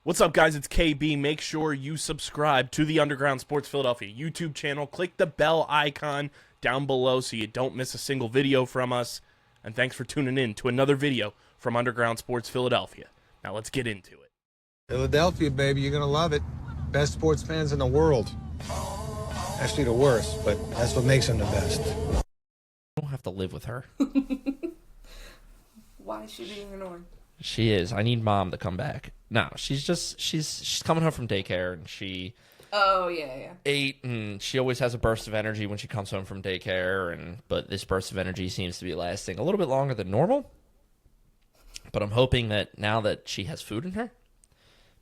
What's up, guys? It's KB. Make sure you subscribe to the Underground Sports Philadelphia YouTube channel. Click the bell icon down below so you don't miss a single video from us. And thanks for tuning in to another video from Underground Sports Philadelphia. Now let's get into it. Philadelphia, baby, you're going to love it. Best sports fans in the world. Actually, the worst, but that's what makes them the best. I don't have to live with her. Why is she being annoying? She is. I need mom to come back. No, she's coming home from daycare, and she ate, and she always has a burst of energy when she comes home from daycare, but this burst of energy seems to be lasting a little bit longer than normal. But I'm hoping that now that she has food in her,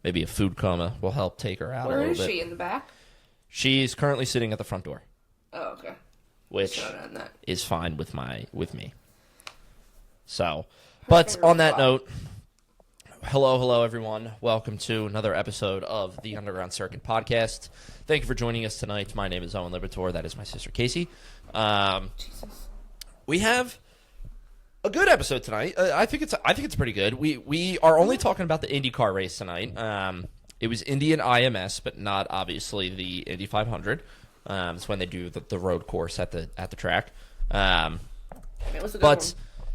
maybe a food coma will help take her out a little bit. Where is she, in the back? She's currently sitting at the front door. Oh, okay. Which is fine with me. So, but on that note, hello everyone. Welcome to another episode of the Underground Circuit podcast. Thank you for joining us tonight. My name is Owen Liberatore. That is my sister Casey. We have a good episode tonight. I think it's pretty good. We are only talking about the IndyCar race tonight. It was Indy and IMS, but not obviously the Indy 500. It's when they do the road course at the track. It was a good one.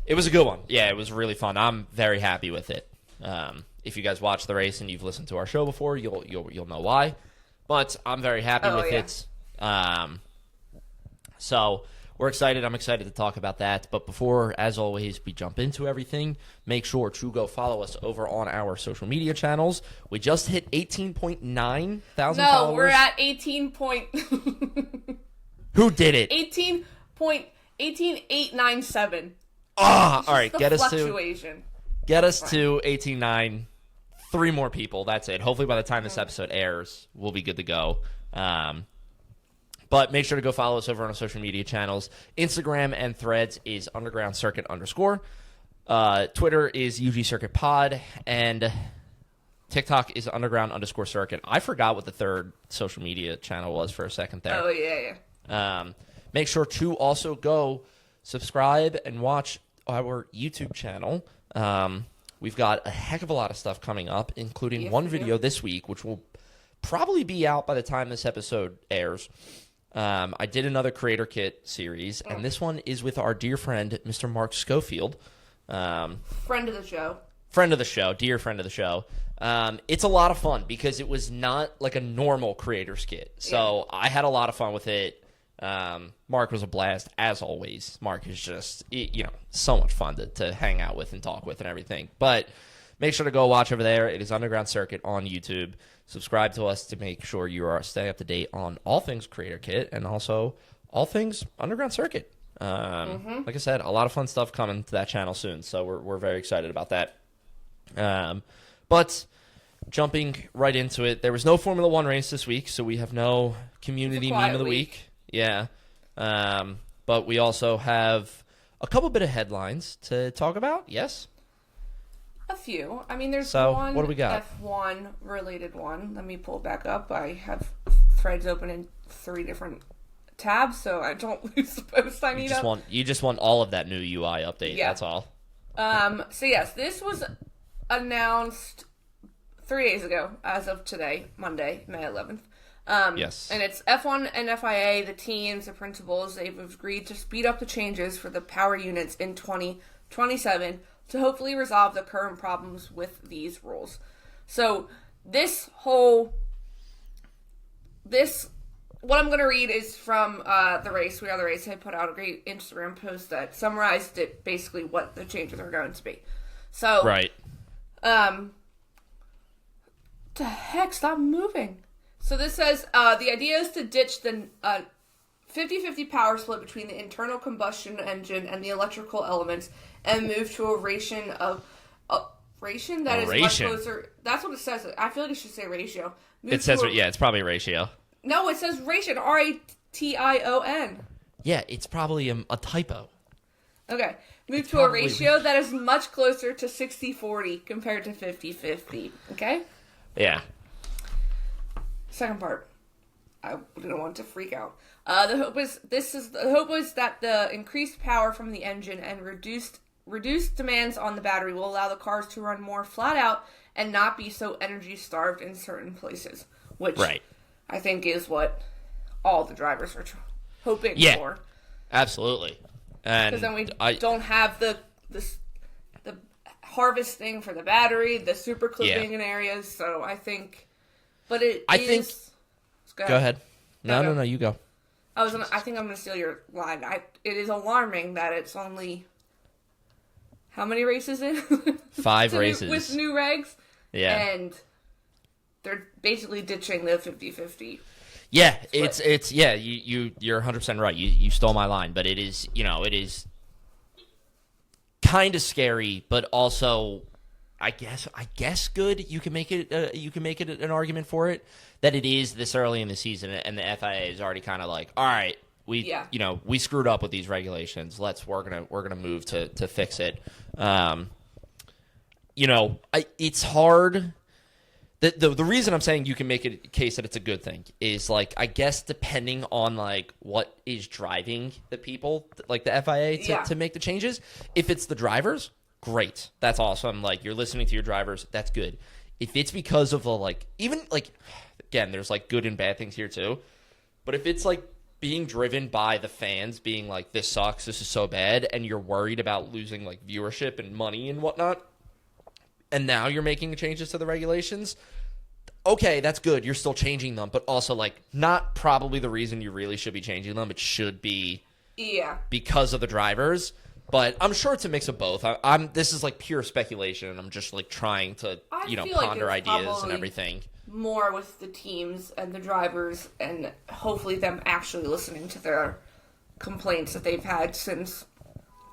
It was a good one. Yeah, it was really fun. I'm very happy with it. If you guys watch the race and you've listened to our show before, you'll know why. But I'm very happy with it. So we're excited. I'm excited to talk about that. But before, as always, we jump into everything, make sure to go follow us over on our social media channels. We just hit 18.9 thousand followers. No, we're at 18 Who did it? 18.897. All right, get us to 18.9. 3 more people. That's it. Hopefully by the time this episode airs, we'll be good to go. But make sure to go follow us over on our social media channels. Instagram and Threads is Underground Circuit _. Twitter is UG Circuit Pod, and TikTok is Underground _Circuit. I forgot what the third social media channel was for a second there. Oh yeah. Make sure to also go subscribe and watch our YouTube channel. We've got a heck of a lot of stuff coming up, including one video this week, which will probably be out by the time this episode airs. I did another Creator Kit series, and this one is with our dear friend, Mr. Mark Schofield. Friend of the show. Dear friend of the show. It's a lot of fun because it was not like a normal Creator's Kit. So I had a lot of fun with it. Mark was a blast, as always. Mark is just, so much fun to hang out with and talk with and everything. But make sure to go watch over there. It is Underground Circuit on YouTube. Subscribe to us to make sure you are staying up to date on all things Creator Kit and also all things Underground Circuit. Like I said, a lot of fun stuff coming to that channel soon, so we're very excited about that. But jumping right into it, there was no Formula One race this week, so we have no community meme of the week. Yeah. But we also have a couple bit of headlines to talk about, yes? A few. I mean, there's one what do we got? F1 related one. Let me pull it back up. I have threads open in 3 different tabs, so I don't lose the post I need You just want all of that new UI update, that's all. So yes, this was announced 3 days ago, as of today, Monday, May 11th. Yes. And it's F1 and FIA, the teams, the principals, they've agreed to speed up the changes for the power units in 2027 to hopefully resolve the current problems with these rules. So what I'm going to read is from the race. We Are the Race. I put out a great Instagram post that summarized it, basically what the changes are going to be. So, right. The heck, stop moving. So this says, the idea is to ditch the 50-50 power split between the internal combustion engine and the electrical elements and move to a ratio that is much closer. That's what it says. I feel like it should say ratio. It's probably a ratio. No, it says ration, R-A-T-I-O-N. Yeah, it's probably a typo. Okay. Move to a ratio that is much closer to 60-40 compared to 50-50. Okay? Yeah. Second part. I didn't want to freak out. The hope was that the increased power from the engine and reduced demands on the battery will allow the cars to run more flat out and not be so energy starved in certain places, which I think is what all the drivers are hoping for. Absolutely. Because then we don't have the harvesting for the battery, the super clipping in areas. So I think, but I think. Go ahead. No, you go. I think I'm gonna steal your line. It is alarming that it's only how many races in? 5 races with new regs. Yeah, and they're basically ditching the 50-50. Yeah, split. it's you're 100% right. You stole my line, but it is kind of scary, but also I guess good. You can make it an argument for it that it is this early in the season, and the FIA is already kind of like, all right, we screwed up with these regulations. We're gonna move to fix it. It's hard. The reason I'm saying you can make a case that it's a good thing is, like, I guess depending on, like, what is driving the people, like the FIA to make the changes. If it's the drivers, great. That's awesome. Like, you're listening to your drivers. That's good. If it's because of the, like, even, like, again, there's, like, good and bad things here too. But if it's, like, being driven by the fans being like, this sucks, this is so bad, and you're worried about losing, like, viewership and money and whatnot, and now you're making changes to the regulations, okay, that's good. You're still changing them, but also, like, not probably the reason you really should be changing them. It should be because of the drivers, but I'm sure it's a mix of both. This is, like, pure speculation, and I'm just, like, trying to, ponder ideas and everything. More with the teams and the drivers, and hopefully them actually listening to their complaints that they've had since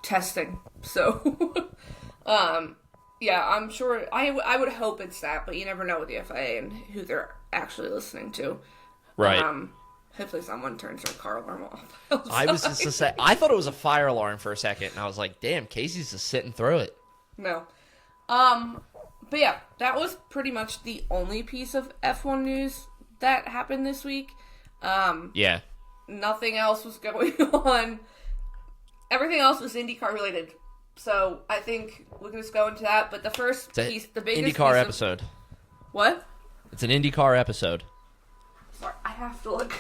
testing. So, yeah, I'm sure. I would hope it's that, but you never know with the FIA and who they're actually listening to. Right. Hopefully someone turns their car alarm off. I was just to say, I thought it was a fire alarm for a second, and I was like, damn, Casey's just sitting through it. No. But yeah, that was pretty much the only piece of F1 news that happened this week. Yeah. Nothing else was going on. Everything else was IndyCar related. So I think we can just go into that. But the first piece, the biggest IndyCar piece episode. What? It's an IndyCar epised. Sorry, I have to look.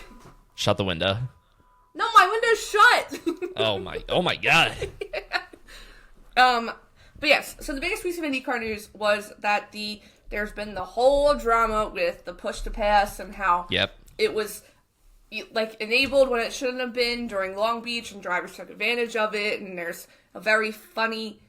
Shut the window. No, my window's shut. Oh my god. But yes, so the biggest piece of IndyCar news was that there's been the whole drama with the push to pass and how it was like enabled when it shouldn't have been during Long Beach, and drivers took advantage of it. And there's a very funny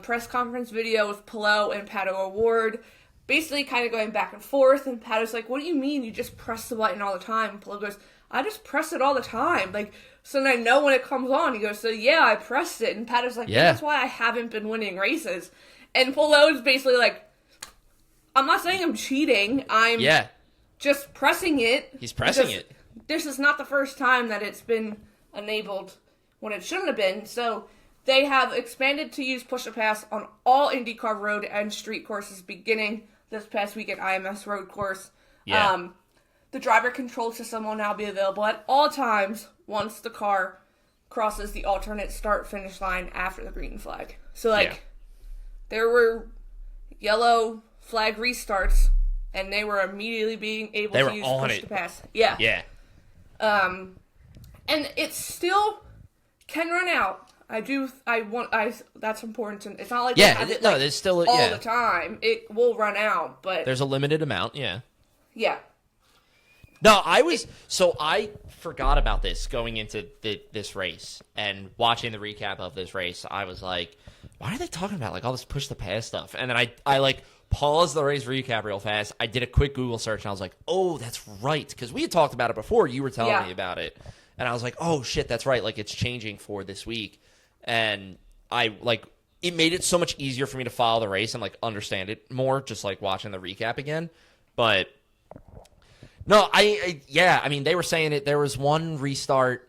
press conference video with Palou and Pato O'Ward basically kind of going back and forth, and Pato's like, what do you mean you just press the button all the time? And Palou goes, I just press it all the time. Like, so then I know when it comes on. He goes, so yeah, I pressed it. And Pato's like, that's why I haven't been winning races. And Palou's basically like, I'm not saying I'm cheating. I'm just pressing it. He's pressing it. This is not the first time that it's been enabled when it shouldn't have been. So they have expanded to use push to pass on all IndyCar road and street courses beginning this past week at IMS Road Course. Yeah. The driver control system will now be available at all times once the car crosses the alternate start-finish line after the green flag. So, there were yellow flag restarts, and they were immediately being able to use push to pass. Yeah. Yeah. And it still can run out. That's important to, it's not like they have it there's still all the time. It will run out, but there's a limited amount, Yeah. No, I forgot about this going into this race, and watching the recap of this race, I was like, why are they talking about, like, all this push the pass stuff? And then I like paused the race recap real fast. I did a quick Google search, and I was like, oh, that's right, because we had talked about it before. You were telling me about it, and I was like, oh shit, that's right. Like, it's changing for this week, and it made it so much easier for me to follow the race and, like, understand it more, just, like, watching the recap again. But no, I mean, they were saying it. There was one restart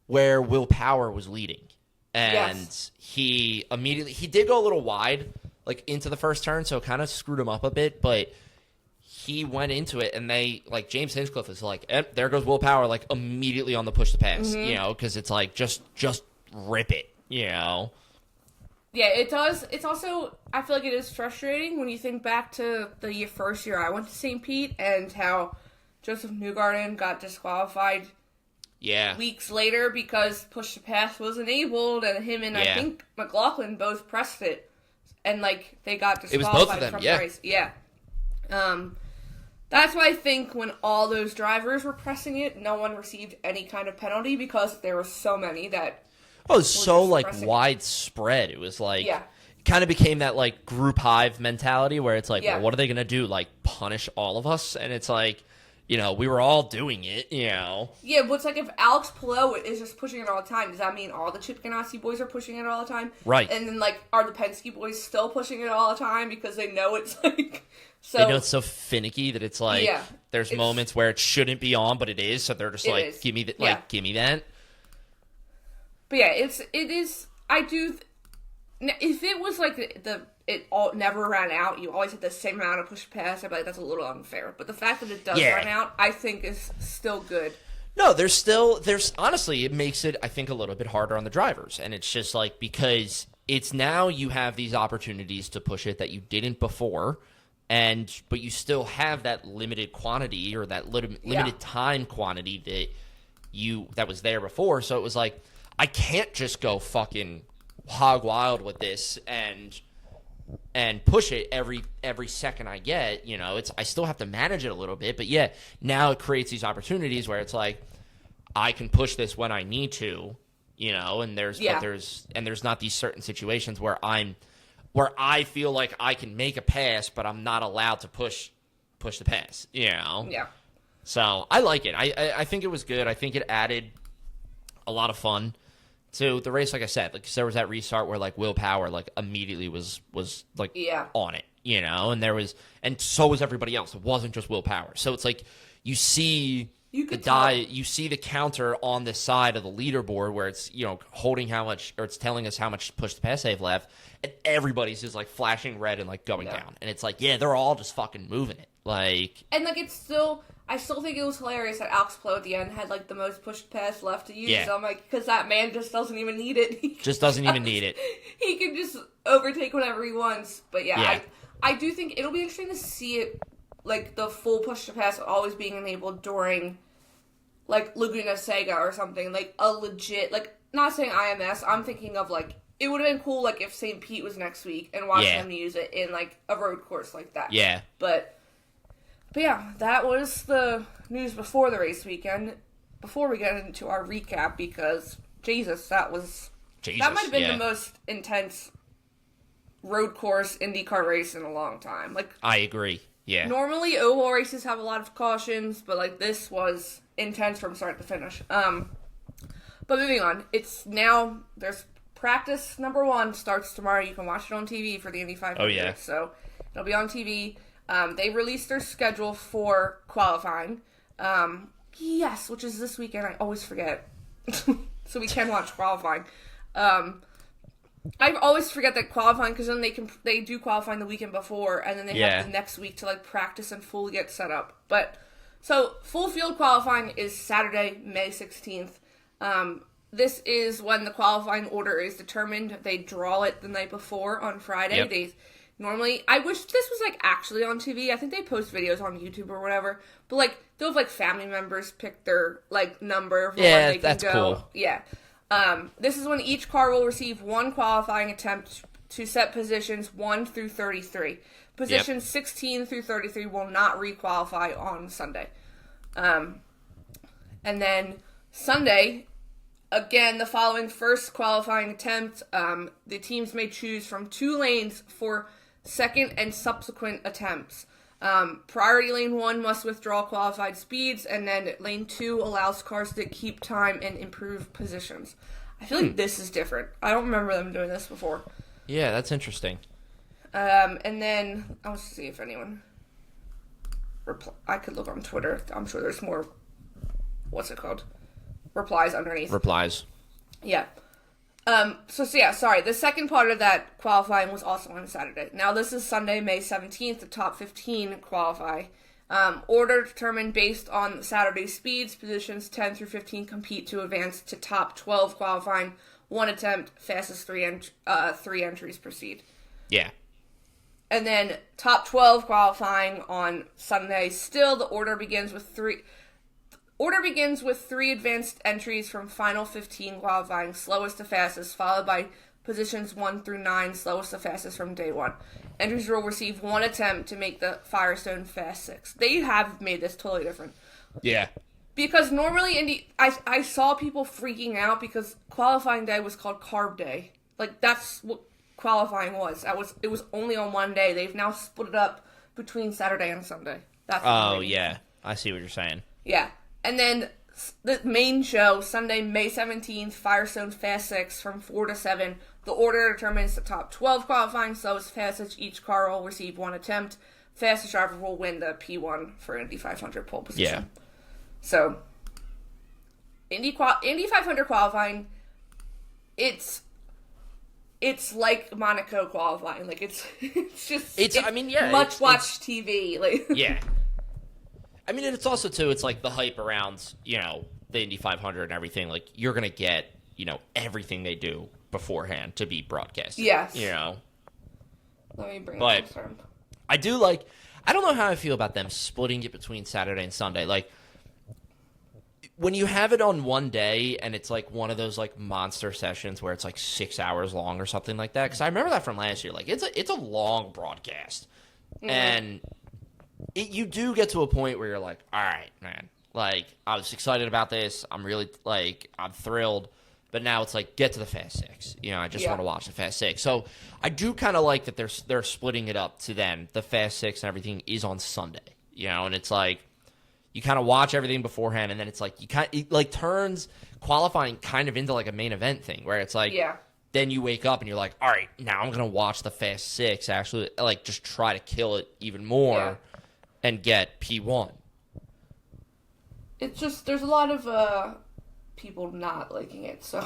where Will Power was leading, and he did go a little wide, like, into the first turn, so it kind of screwed him up a bit, but he went into it, and they, like, James Hinchcliffe is like, there goes Will Power, like, immediately on the push to pass, because it's like, just rip it, Yeah, it does. It's also, I feel like it is frustrating when you think back to the first year I went to St. Pete and how Joseph Newgarden got disqualified weeks later because push to pass was enabled, and him and I think McLaughlin both pressed it, and like they got disqualified. It was both of them, from the race. Yeah. That's why I think when all those drivers were pressing it, no one received any kind of penalty because there were so many that. Oh, it was so like widespread. It was like it kind of became that like group hive mentality where it's like, well, what are they gonna do? Like punish all of us? And it's like, you know, we were all doing it, you know. Yeah, but it's like if Alex Palou is just pushing it all the time, does that mean all the Chip Ganassi boys are pushing it all the time? Right. And then like, are the Penske boys still pushing it all the time because they know it's like so? They know it's so finicky that it's like there's moments where it shouldn't be on, but it is. So they're just like, give me that, give me that. But yeah, it is. I do. If it was like it all never ran out, you always had the same amount of push pass, I'd be like, that's a little unfair. But the fact that it does run out, I think is still good. No, there's honestly, it makes it, I think, a little bit harder on the drivers. And it's just like, because it's now you have these opportunities to push it that you didn't before, but you still have that limited quantity or that limited time quantity that was there before. So it was like, I can't just go fucking hog wild with this and push it every second I get. You know, I still have to manage it a little bit, but now it creates these opportunities where it's like I can push this when I need to, you know, and there's not these certain situations where I feel like I can make a pass, but I'm not allowed to push the pass, you know. Yeah. So I like it. I think it was good. I think it added a lot of fun to the race. Like I said, like there was that restart where like Will Power like immediately was like on it, you know, and so was everybody else. It wasn't just Will Power. So it's like you see the counter on the side of the leaderboard where it's, you know, holding how much, or it's telling us how much push to pass they've left, and everybody's just like flashing red and like going down, and it's like they're all just fucking moving it, like, and like I still think it was hilarious that Alex Palou at the end had, like, the most pushed pass left to use. Yeah. So I'm like, because that man just doesn't even need it. He can just overtake whatever he wants. But, I do think it'll be interesting to see it, like, the full push to pass always being enabled during, like, Laguna Seca or something. Like, a legit, like, not saying IMS, I'm thinking of, like, it would have been cool, like, if St. Pete was next week and watch them use it in, like, a road course like that. Yeah. But yeah, that was the news before the race weekend. Before we get into our recap, because Jesus, that might have been the most intense road course IndyCar race in a long time. Like, I agree. Yeah. Normally oval races have a lot of cautions, but like this was intense from start to finish. But moving on, there's practice number 1 starts tomorrow. You can watch it on TV for the Indy 500. Oh yeah. So it'll be on TV. They released their schedule for qualifying. Yes, which is this weekend. I always forget. So we can watch qualifying. I always forget that qualifying, because then they do qualifying the weekend before, and then they have the next week to like practice and fully get set up. But so full field qualifying is Saturday, May 16th. This is when the qualifying order is determined. They draw it the night before on Friday. Yep. Normally, I wish this was, like, actually on TV. I think they post videos on YouTube or whatever. But, like, they'll have, like, family members pick their, like, number for when they can that's go. Cool. Yeah. This is when each car will receive 1 qualifying attempt to set positions 1 through 33. Positions 16 through 33 will not re-qualify on Sunday. And then Sunday, again, the following first qualifying attempt, the teams may choose from 2 lanes for second and subsequent attempts. Priority lane 1 must withdraw qualified speeds, and then lane 2 allows cars to keep time and improve positions. I feel like this is different. I don't remember them doing this before. Yeah, that's interesting. And then, I'll see if anyone I could look on Twitter. I'm sure there's more, replies underneath. Replies. Yeah. The second part of that qualifying was also on Saturday. Now, this is Sunday, May 17th, the top 15 qualify. Order determined based on Saturday's speeds. Positions 10 through 15 compete to advance to top 12 qualifying, 1 attempt, fastest three entries proceed. Yeah. And then top 12 qualifying on Sunday. Still, the order begins with three advanced entries from final 15 qualifying, slowest to fastest, followed by positions 1 through 9, slowest to fastest from day 1. Entries will receive 1 attempt to make the Firestone Fast 6. They have made this totally different. Yeah. Because normally Indy, I saw people freaking out because qualifying day was called CARB day. Like, that's what qualifying was. It was only on one day. They've now split it up between Saturday and Sunday. That's yeah. I see what you're saying. Yeah. And then the main show, Sunday, May 17th, Firestone Fast 6 from 4 to 7. The order determines the top 12 qualifying, slowest fastest. Each car will receive 1 attempt. Fastest driver will win the P1 for Indy 500 pole position. Yeah. So, Indy 500 qualifying, it's like Monaco qualifying. Like, it's much watched TV. Like, yeah. I mean, and it's also, too, it's like the hype around, the Indy 500 and everything. Like, you're going to get, everything they do beforehand to be broadcasted. Yes. Let me bring it up term. I don't know how I feel about them splitting it between Saturday and Sunday. Like, when you have it on one day and it's like one of those like monster sessions where it's like 6 hours long or something like that, because I remember that from last year. Like, it's a long broadcast. Mm-hmm. And you do get to a point where you're like, all right, man, like, I was excited about this. I'm really, like, I'm thrilled. But now it's like, get to the Fast 6. I just want to watch the Fast 6. So I do kind of like that they're splitting it up to then. The Fast 6 and everything is on Sunday. And it's like, you kind of watch everything beforehand, and then it's like, it turns qualifying kind of into like a main event thing, where it's like, then you wake up and you're like, all right, now I'm going to watch the Fast 6, actually, like, just try to kill it even more and get P1. It's just, there's a lot of people not liking it, so.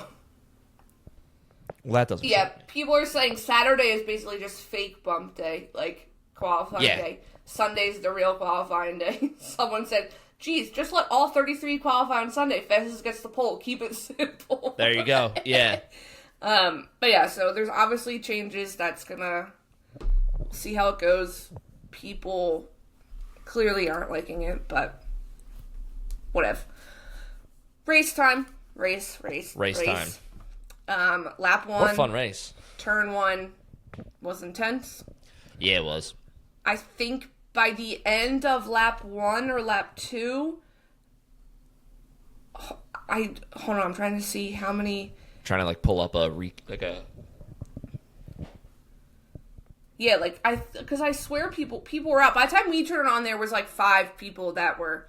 Well, that doesn't. Yeah, people are saying Saturday is basically just fake bump day, like qualifying day. Sunday's the real qualifying day. Someone said, geez, just let all 33 qualify on Sunday. Fastest gets the pole. Keep it simple. There you go. Yeah. But yeah, so there's obviously changes. That's gonna see how it goes. People clearly aren't liking it, but whatever. Race time. Race time. Lap 1. What a fun race. Turn 1 was intense. Yeah, it was. I think by the end of lap 1 or lap 2, hold on, I'm trying to see how many. Trying to like pull up Yeah, because I swear people were out. By the time we turned on, there was like 5 people that were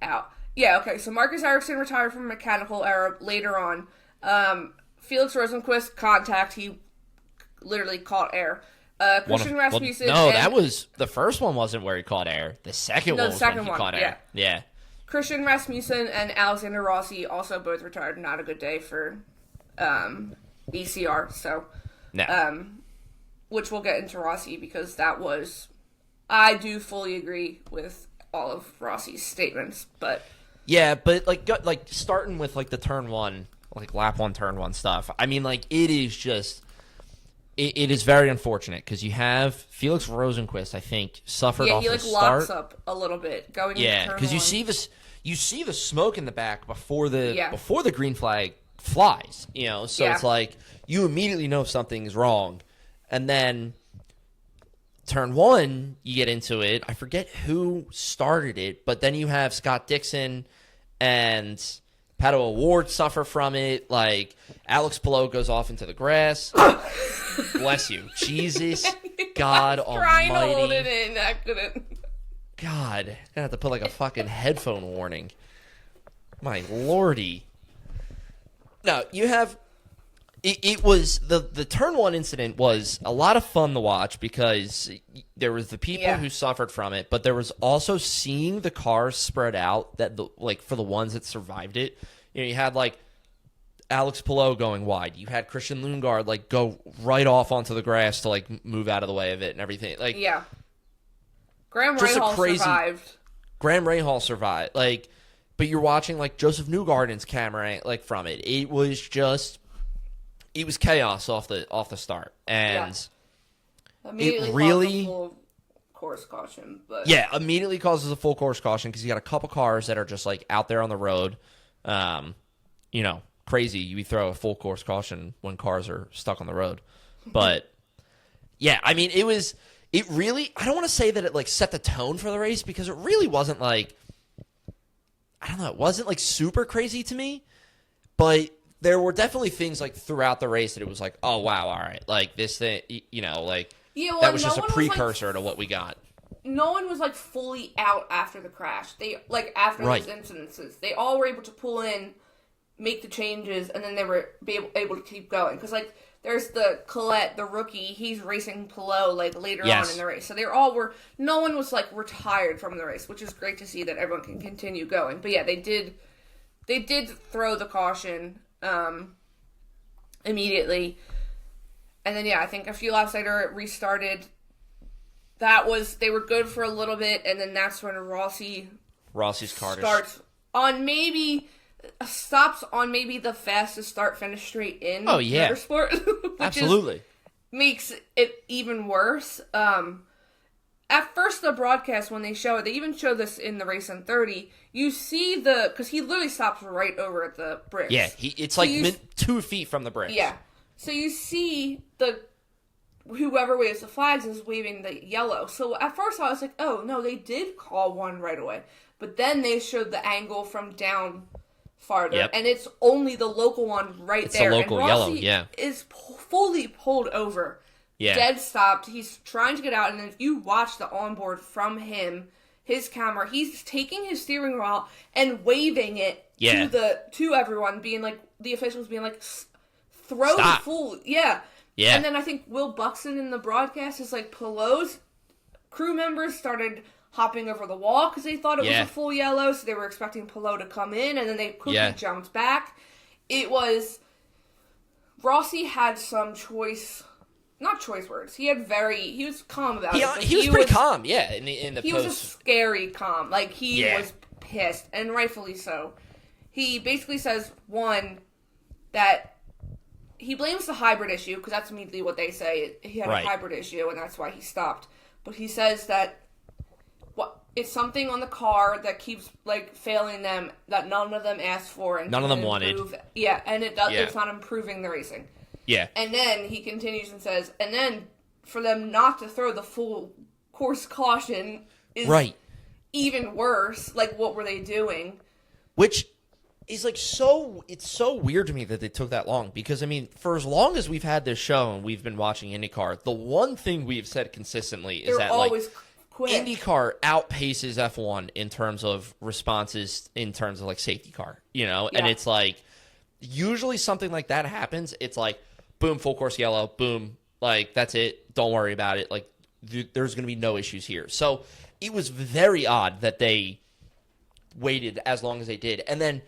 out. Yeah, okay, so Marcus Ericsson retired from mechanical era later on. Felix Rosenqvist, contact, he literally caught air. Christian Rasmussen. That was the first one. Wasn't where he caught air. The second one was when he caught air. Yeah. Christian Rasmussen and Alexander Rossi also both retired. Not a good day for ECR. So, which we'll get into Rossi because that was. I do fully agree with all of Rossi's statements, but yeah, but like starting with like the turn 1, like lap 1, turn 1 stuff. I mean, like it is just. It is very unfortunate because you have Felix Rosenqvist, I think, suffered off the start. Yeah, he locks up a little bit going into turn 1. Because you see the smoke in the back before the green flag flies. So it's like you immediately know something's wrong, and then turn 1 you get into it. I forget who started it, but then you have Scott Dixon and Pato O'Ward suffer from it. Like, Alex Palou goes off into the grass. Bless you. Jesus. God almighty. Trying to hold it in. I couldn't. God. I'm going to have to put like a fucking headphone warning. My lordy. No, you have... It was... The turn 1 incident was a lot of fun to watch because there was the people who suffered from it, but there was also seeing the cars spread out that for the ones that survived it. You had like Alex Palou going wide. You had Christian Lundgaard like go right off onto the grass to like move out of the way of it and everything. Like Graham Rahal survived. Graham Rahal survived. Like, but you're watching like Joseph Newgarden's camera like from it. It was just it was chaos off the start, and Immediately it really caused a full course caution. But immediately causes a full course caution because you got a couple cars that are just like out there on the road. Crazy. You throw a full course caution when cars are stuck on the road, but yeah, I mean, it really. I don't want to say that it like set the tone for the race because it really wasn't like. I don't know. It wasn't like super crazy to me, but there were definitely things like throughout the race that it was like, oh wow, all right, like this thing, like that was just a precursor to what we got. No one was like fully out after the crash. They like after those incidences, they all were able to pull in, make the changes, and then they were able to keep going. Because like there's the Collette, the rookie, he's racing Pillow like later on in the race. So no one was like retired from the race, which is great to see that everyone can continue going. But yeah, they did throw the caution immediately. And then I think a few laps later it restarted. They were good for a little bit, and then that's when Rossi's car stops on maybe the fastest start-finish straight in Motorsport. Which absolutely makes it even worse. At first, the broadcast, when they show it, they even show this in the race in 30, you see because he literally stops right over at the bricks. Yeah, it's like 2 feet from the bricks. Yeah. So you see whoever waves the flags is waving the yellow. So at first I was like, oh, no, they did call one right away. But then they showed the angle from down farther, and it's only the local one right there. It's the local and Rossi yellow, is fully pulled over. Yeah. Dead stopped. He's trying to get out, and then if you watch the onboard from him, his camera, he's taking his steering wheel out and waving it to everyone, being like, the officials being like, throw the full, Yeah. And then I think Will Buxton in the broadcast is like, Pelot's crew members started hopping over the wall because they thought it was a full yellow, so they were expecting Pelot to come in, and then they quickly jumped back. It was, Rossi had some not choice words. He was calm about it. He was pretty calm, in the he post. was a scary calm. Like, he was pissed, and rightfully so. He basically says, one, that he blames the hybrid issue, because that's immediately what they say. He had a hybrid issue, and that's why he stopped. But he says that it's something on the car that keeps like failing them, that none of them asked for, and none of them wanted. Yeah, and it's not improving the racing. Yeah. And then he continues and says, and then for them not to throw the full course caution is even worse. Like, what were they doing? Which is like it's so weird to me that they took that long, because I mean, for as long as we've had this show and we've been watching IndyCar, the one thing we've said consistently is that always quick. IndyCar outpaces F1 in terms of responses, in terms of like safety car, and it's like usually something like that happens. It's like, boom, full course yellow, boom, like that's it. Don't worry about it. Like there's going to be no issues here. So it was very odd that they waited as long as they did. And then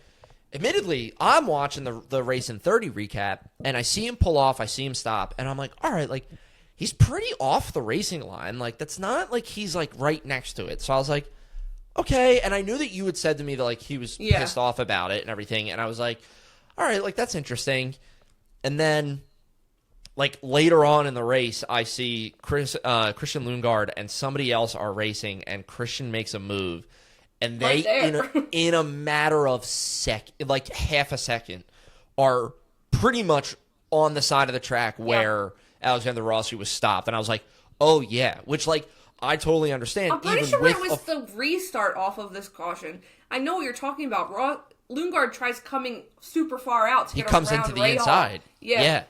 admittedly, I'm watching the race in 30 recap, and I see him pull off, I see him stop, and I'm like, all right, like, he's pretty off the racing line. Like, that's not like he's, like, right next to it. So I was like, okay. And I knew that you had said to me that, like, he was pissed off about it and everything. And I was like, all right, like, that's interesting. And then, like, later on in the race, I see Christian Lundgaard and somebody else are racing, and Christian makes a move. And they, in a matter of like half a second, are pretty much on the side of the track where Alexander Rossi was stopped. And I was like, oh, yeah. Which, like, I totally understand. I'm pretty sure it was the restart off of this caution. I know what you're talking about. Lundgaard tries coming super far out to get around. He comes into the inside. Yeah.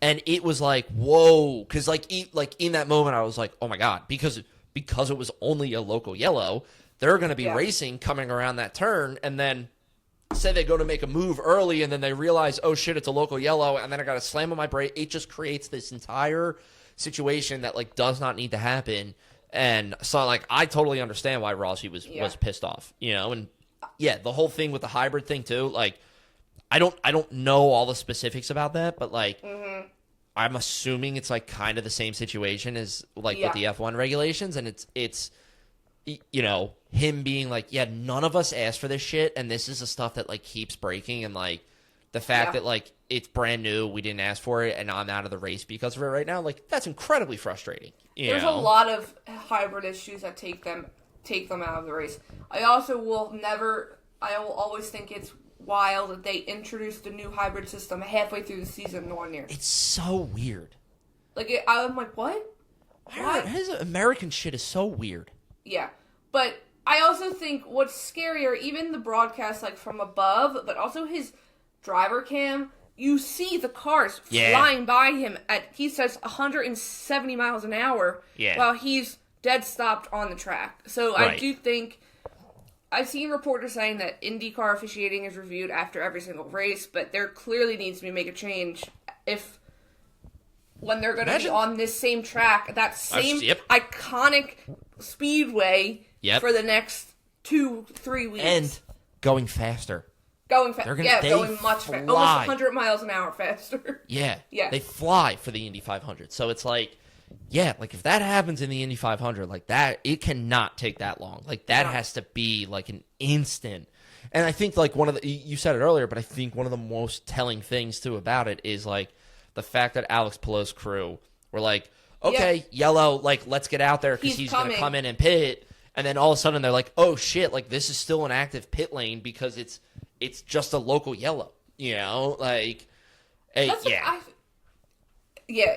And it was like, whoa. Because, like, in that moment, I was like, oh, my God. Because it was only a local yellow, they're going to be racing coming around that turn, and then say they go to make a move early, and then they realize, oh, shit, it's a local yellow, and then I got to slam on my brake. It just creates this entire situation that, like, does not need to happen. And so, like, I totally understand why Rossi was pissed off, And, the whole thing with the hybrid thing, too, like, I don't know all the specifics about that, but, like, I'm assuming it's, like, kind of the same situation as, like, with the F1 regulations, and it's him being like, none of us asked for this shit, and this is the stuff that, like, keeps breaking, and, like, The fact that, like, it's brand new, we didn't ask for it, and I'm out of the race because of it right now, like, that's incredibly frustrating. There's a lot of hybrid issues that take them out of the race. I will always think it's wild that they introduced a new hybrid system halfway through the season one year. It's so weird. Like, I'm like, what? His American shit is so weird. Yeah. But I also think what's scarier, even the broadcast, like, from above, but also his driver cam, you see the cars flying by him at, he says, 170 miles an hour while he's dead stopped on the track. So I do think, I've seen reporters saying that IndyCar officiating is reviewed after every single race, but there clearly needs to be make a change when they're going to be on this same track, that same iconic speedway for the next 2-3 weeks. And going faster. Going much faster. Almost 100 miles an hour faster. Yeah. They fly for the Indy 500. So it's like, like if that happens in the Indy 500, like that, it cannot take that long. Like that has to be like an instant. And I think like you said it earlier, but I think one of the most telling things too about it is like the fact that Alex Palou's crew were like, okay, yellow, like let's get out there because he's going to come in and pit. And then all of a sudden they're like, oh shit, like this is still an active pit lane because it's just a local yellow, you know, like, hey,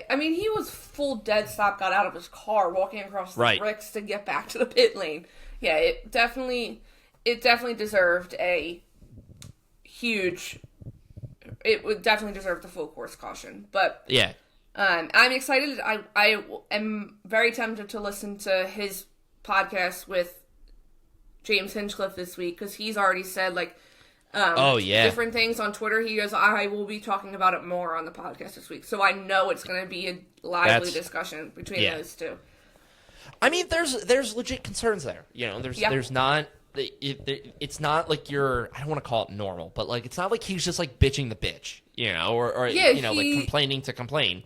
I mean, he was full dead stop, got out of his car, walking across the bricks to get back to the pit lane. Yeah, it definitely deserved a huge. It would definitely deserve the full course caution, but I'm excited. I am very tempted to listen to his podcast with James Hinchcliffe this week because he's already said like. Different things on Twitter. He goes, I will be talking about it more on the podcast this week. So I know it's going to be a lively discussion between those two. I mean, there's legit concerns there. You know, there's not, it's not like I don't want to call it normal, but like, it's not like he's just like bitching the bitch, you know, or like complaining to complain.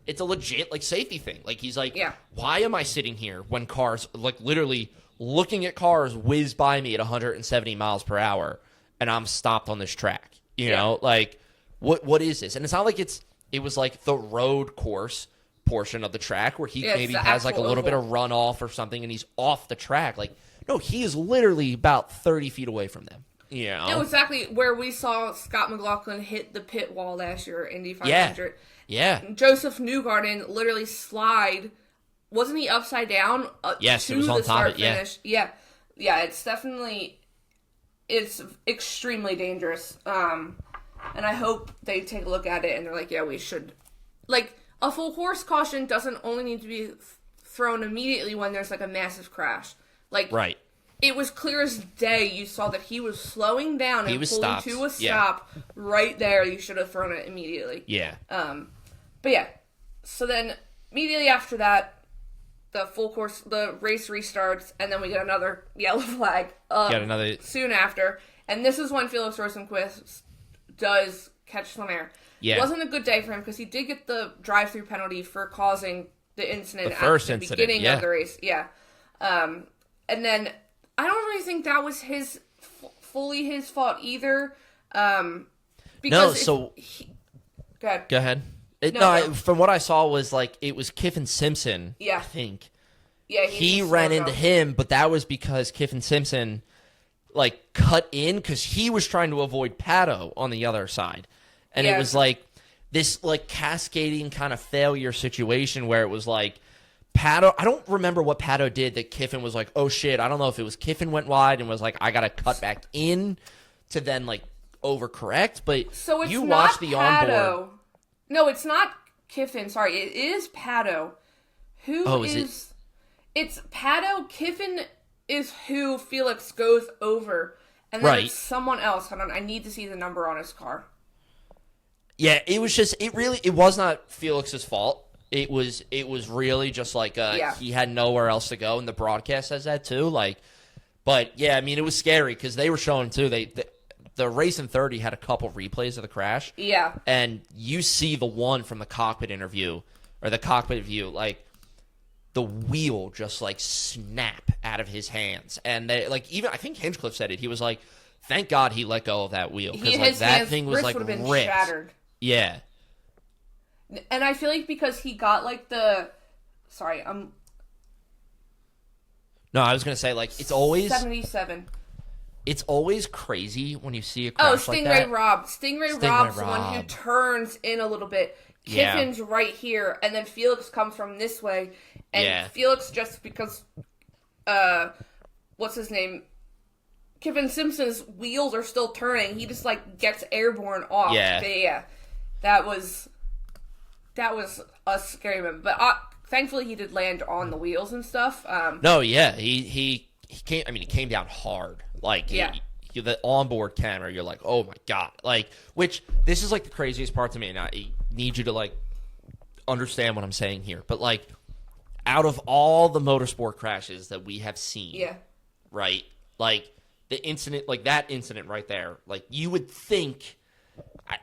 It's a legit like safety thing. Like he's like, why am I sitting here when cars, like literally looking at cars whiz by me at 170 miles per hour? And I'm stopped on this track, you know, like what is this? And it's not like it was like the road course portion of the track where he maybe has like a little bit of runoff or something and he's off the track. Like, no, he is literally about 30 feet away from them, you know? No, exactly where we saw Scott McLaughlin hit the pit wall last year at Indy 500. Yeah. Joseph Newgarden literally slide. Wasn't he upside down? Yes, it was on top of it, finish? Yeah, it's definitely... It's extremely dangerous, and I hope they take a look at it and they're like, yeah, we should. Like, a full course caution doesn't only need to be thrown immediately when there's, like, a massive crash. Like, it was clear as day you saw that he was slowing down and pulling to a stop right there. You should have thrown it immediately. Yeah. But, yeah. So then, immediately after that, the race restarts, and then we get another yellow flag soon after. And this is when Felix Rosenqvist does catch some air. Yeah. It wasn't a good day for him because he did get the drive-through penalty for causing the incident at the beginning of the race. Yeah. And then I don't really think that was fully his fault either. Go ahead. From what I saw was like it was Kiffin Simpson. I think. Yeah, he ran into him, but that was because Kiffin Simpson like cut in because he was trying to avoid Pato on the other side, and it was like this like cascading kind of failure situation where it was like Pato. I don't remember what Pato did that Kiffin was like, oh shit. I don't know if it was Kiffin went wide and was like, I gotta cut back in to then like overcorrect. But so it's you not watch the Pato. onboard. No, it's not Kiffin. Sorry, it is Pato. It's Pato. Kiffin is who Felix goes over, and then it's someone else. Hold on, I need to see the number on his car. Yeah, it was just it was not Felix's fault. It was really just like he had nowhere else to go, and the broadcast says that too. Like, but yeah, I mean it was scary because they were showing too. The race in 30 had a couple replays of the crash. Yeah. And you see the one from the cockpit interview, or the cockpit view, like, the wheel just, like, snap out of his hands. And, they, like, even, I think Hinchcliffe said it. He was like, thank God he let go of that wheel because like that thing was like wrist would have been ripped. shattered. Yeah. And I feel like because he got like the, sorry, No, I was gonna say like it's always 77. It's always crazy when you see a crash like that. Stingray Rob's the one who turns in a little bit. Kiffin's right here, and then Felix comes from this way, and Felix just because, what's his name? Kiffin Simpson's wheels are still turning. He just like gets airborne off. Yeah, but yeah, that was a scary moment. But thankfully, he did land on the wheels and stuff. No, yeah, he came. I mean, he came down hard. Like, the onboard camera, you're like, oh my God. Like, which, this is like the craziest part to me, and I need you to like understand what I'm saying here. But like, out of all the motorsport crashes that we have seen, right? Like, the incident, like that incident right there, like, you would think,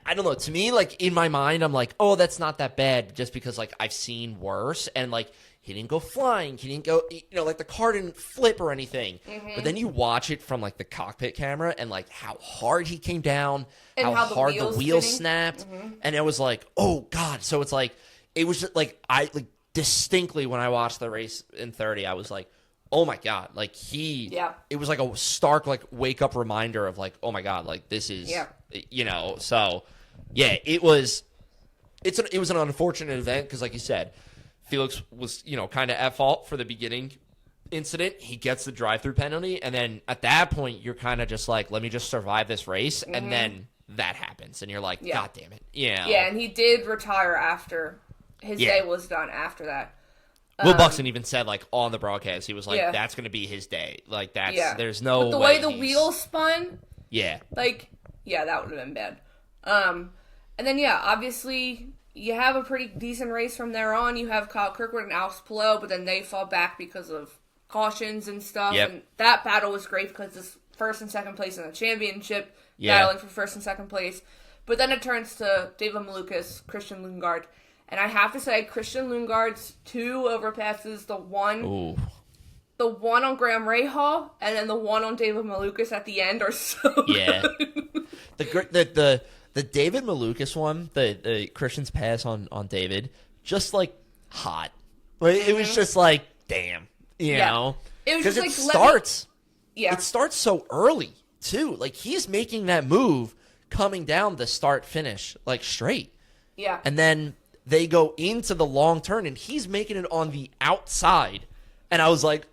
I don't know, to me, like, in my mind, I'm like, oh, that's not that bad, just because, like, I've seen worse, and, like, he didn't go flying, he didn't go, you know, like, the car didn't flip or anything, but then you watch it from, like, the cockpit camera, and, like, how hard he came down, and how hard the wheels snapped, and it was like, oh, God, so it's like, it was just, like, distinctly, when I watched the race in 30, I was like, oh my God, like it was like a stark, like, wake up reminder of like, oh my God, like this is, you know, so yeah, it was an unfortunate event because like you said, Felix was, you know, kind of at fault for the beginning incident. He gets the drive-through penalty. And then at that point, you're kind of just like, let me just survive this race. And then that happens. And you're like, God damn it. Yeah. Yeah. And he did retire after his day was done after that. Will Buxton even said, like, on the broadcast, he was like, that's going to be his day. Like, there's no way. But the way the wheels spun. Yeah. Like, that would have been bad. And then, obviously, you have a pretty decent race from there on. You have Kyle Kirkwood and Alex Palou, but then they fall back because of cautions and stuff. Yep. And that battle was great because it's first and second place in the championship, battling for first and second place. But then it turns to David Malukas, Christian Lundgaard. And I have to say, Christian Lundgaard's 2 overpasses, the one on Graham Rahal, and then the one on David Malukas at the end are so good. The David Malukas one, the Christian's pass on David, just like hot. It was just like, damn, you know, because it starts. It starts so early too. Like he's making that move coming down the start finish like straight. Yeah, and then they go into the long turn, and he's making it on the outside. And I was like,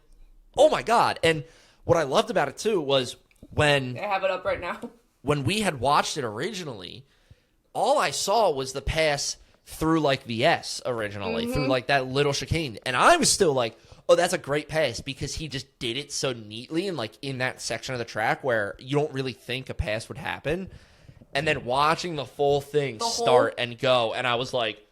oh, my God. And what I loved about it, too, was when... I have it up right now. When we had watched it originally, all I saw was the pass through, like, the S originally, through, like, that little chicane. And I was still like, oh, that's a great pass because he just did it so neatly and, like, in that section of the track where you don't really think a pass would happen. And then watching the full thing start and go, and I was like,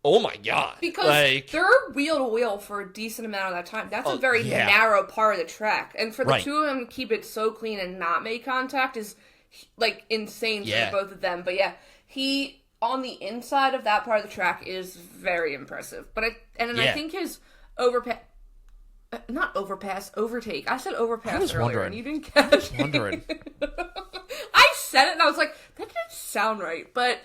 oh my God. Because like, they're wheel to wheel for a decent amount of that time. That's a very narrow part of the track. And for the two of them to keep it so clean and not make contact is like insane for both of them. But he on the inside of that part of the track is very impressive. But I think his overtake. I said overpass earlier and you didn't catch it. I was wondering. I said it and I was like, that didn't sound right. But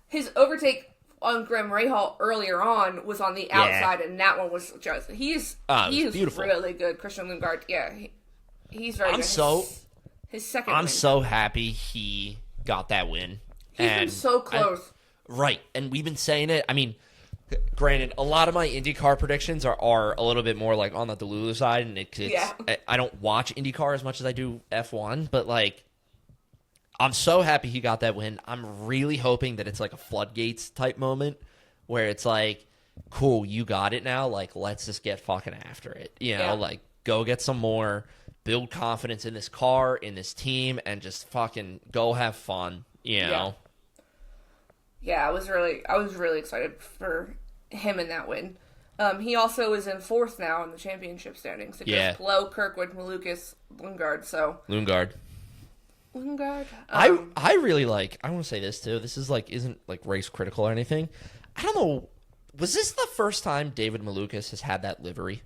his overtake on Graham Rahal earlier on was on the outside, and that one was just he's beautiful. Really good. Christian Lundgaard, he's very good. His second. I'm so happy he got that win. He's been so close. And we've been saying it. I mean, granted, a lot of my IndyCar predictions are a little bit more like on the Delulu side, and I don't watch IndyCar as much as I do F1, but like. I'm so happy he got that win. I'm really hoping that it's like a floodgates type moment where it's like, cool, you got it now. Like, let's just get fucking after it. You know, like go get some more, build confidence in this car, in this team, and just fucking go have fun, you know? Yeah, I was really excited for him in that win. He also is in 4th now in the championship standings. It goes Palou, Kirkwood, Malukas, Lundgaard, so. Lundgaard. I really like, I want to say this too, this is like isn't like race critical or anything. I don't know, was this the first time David Malukas has had that livery?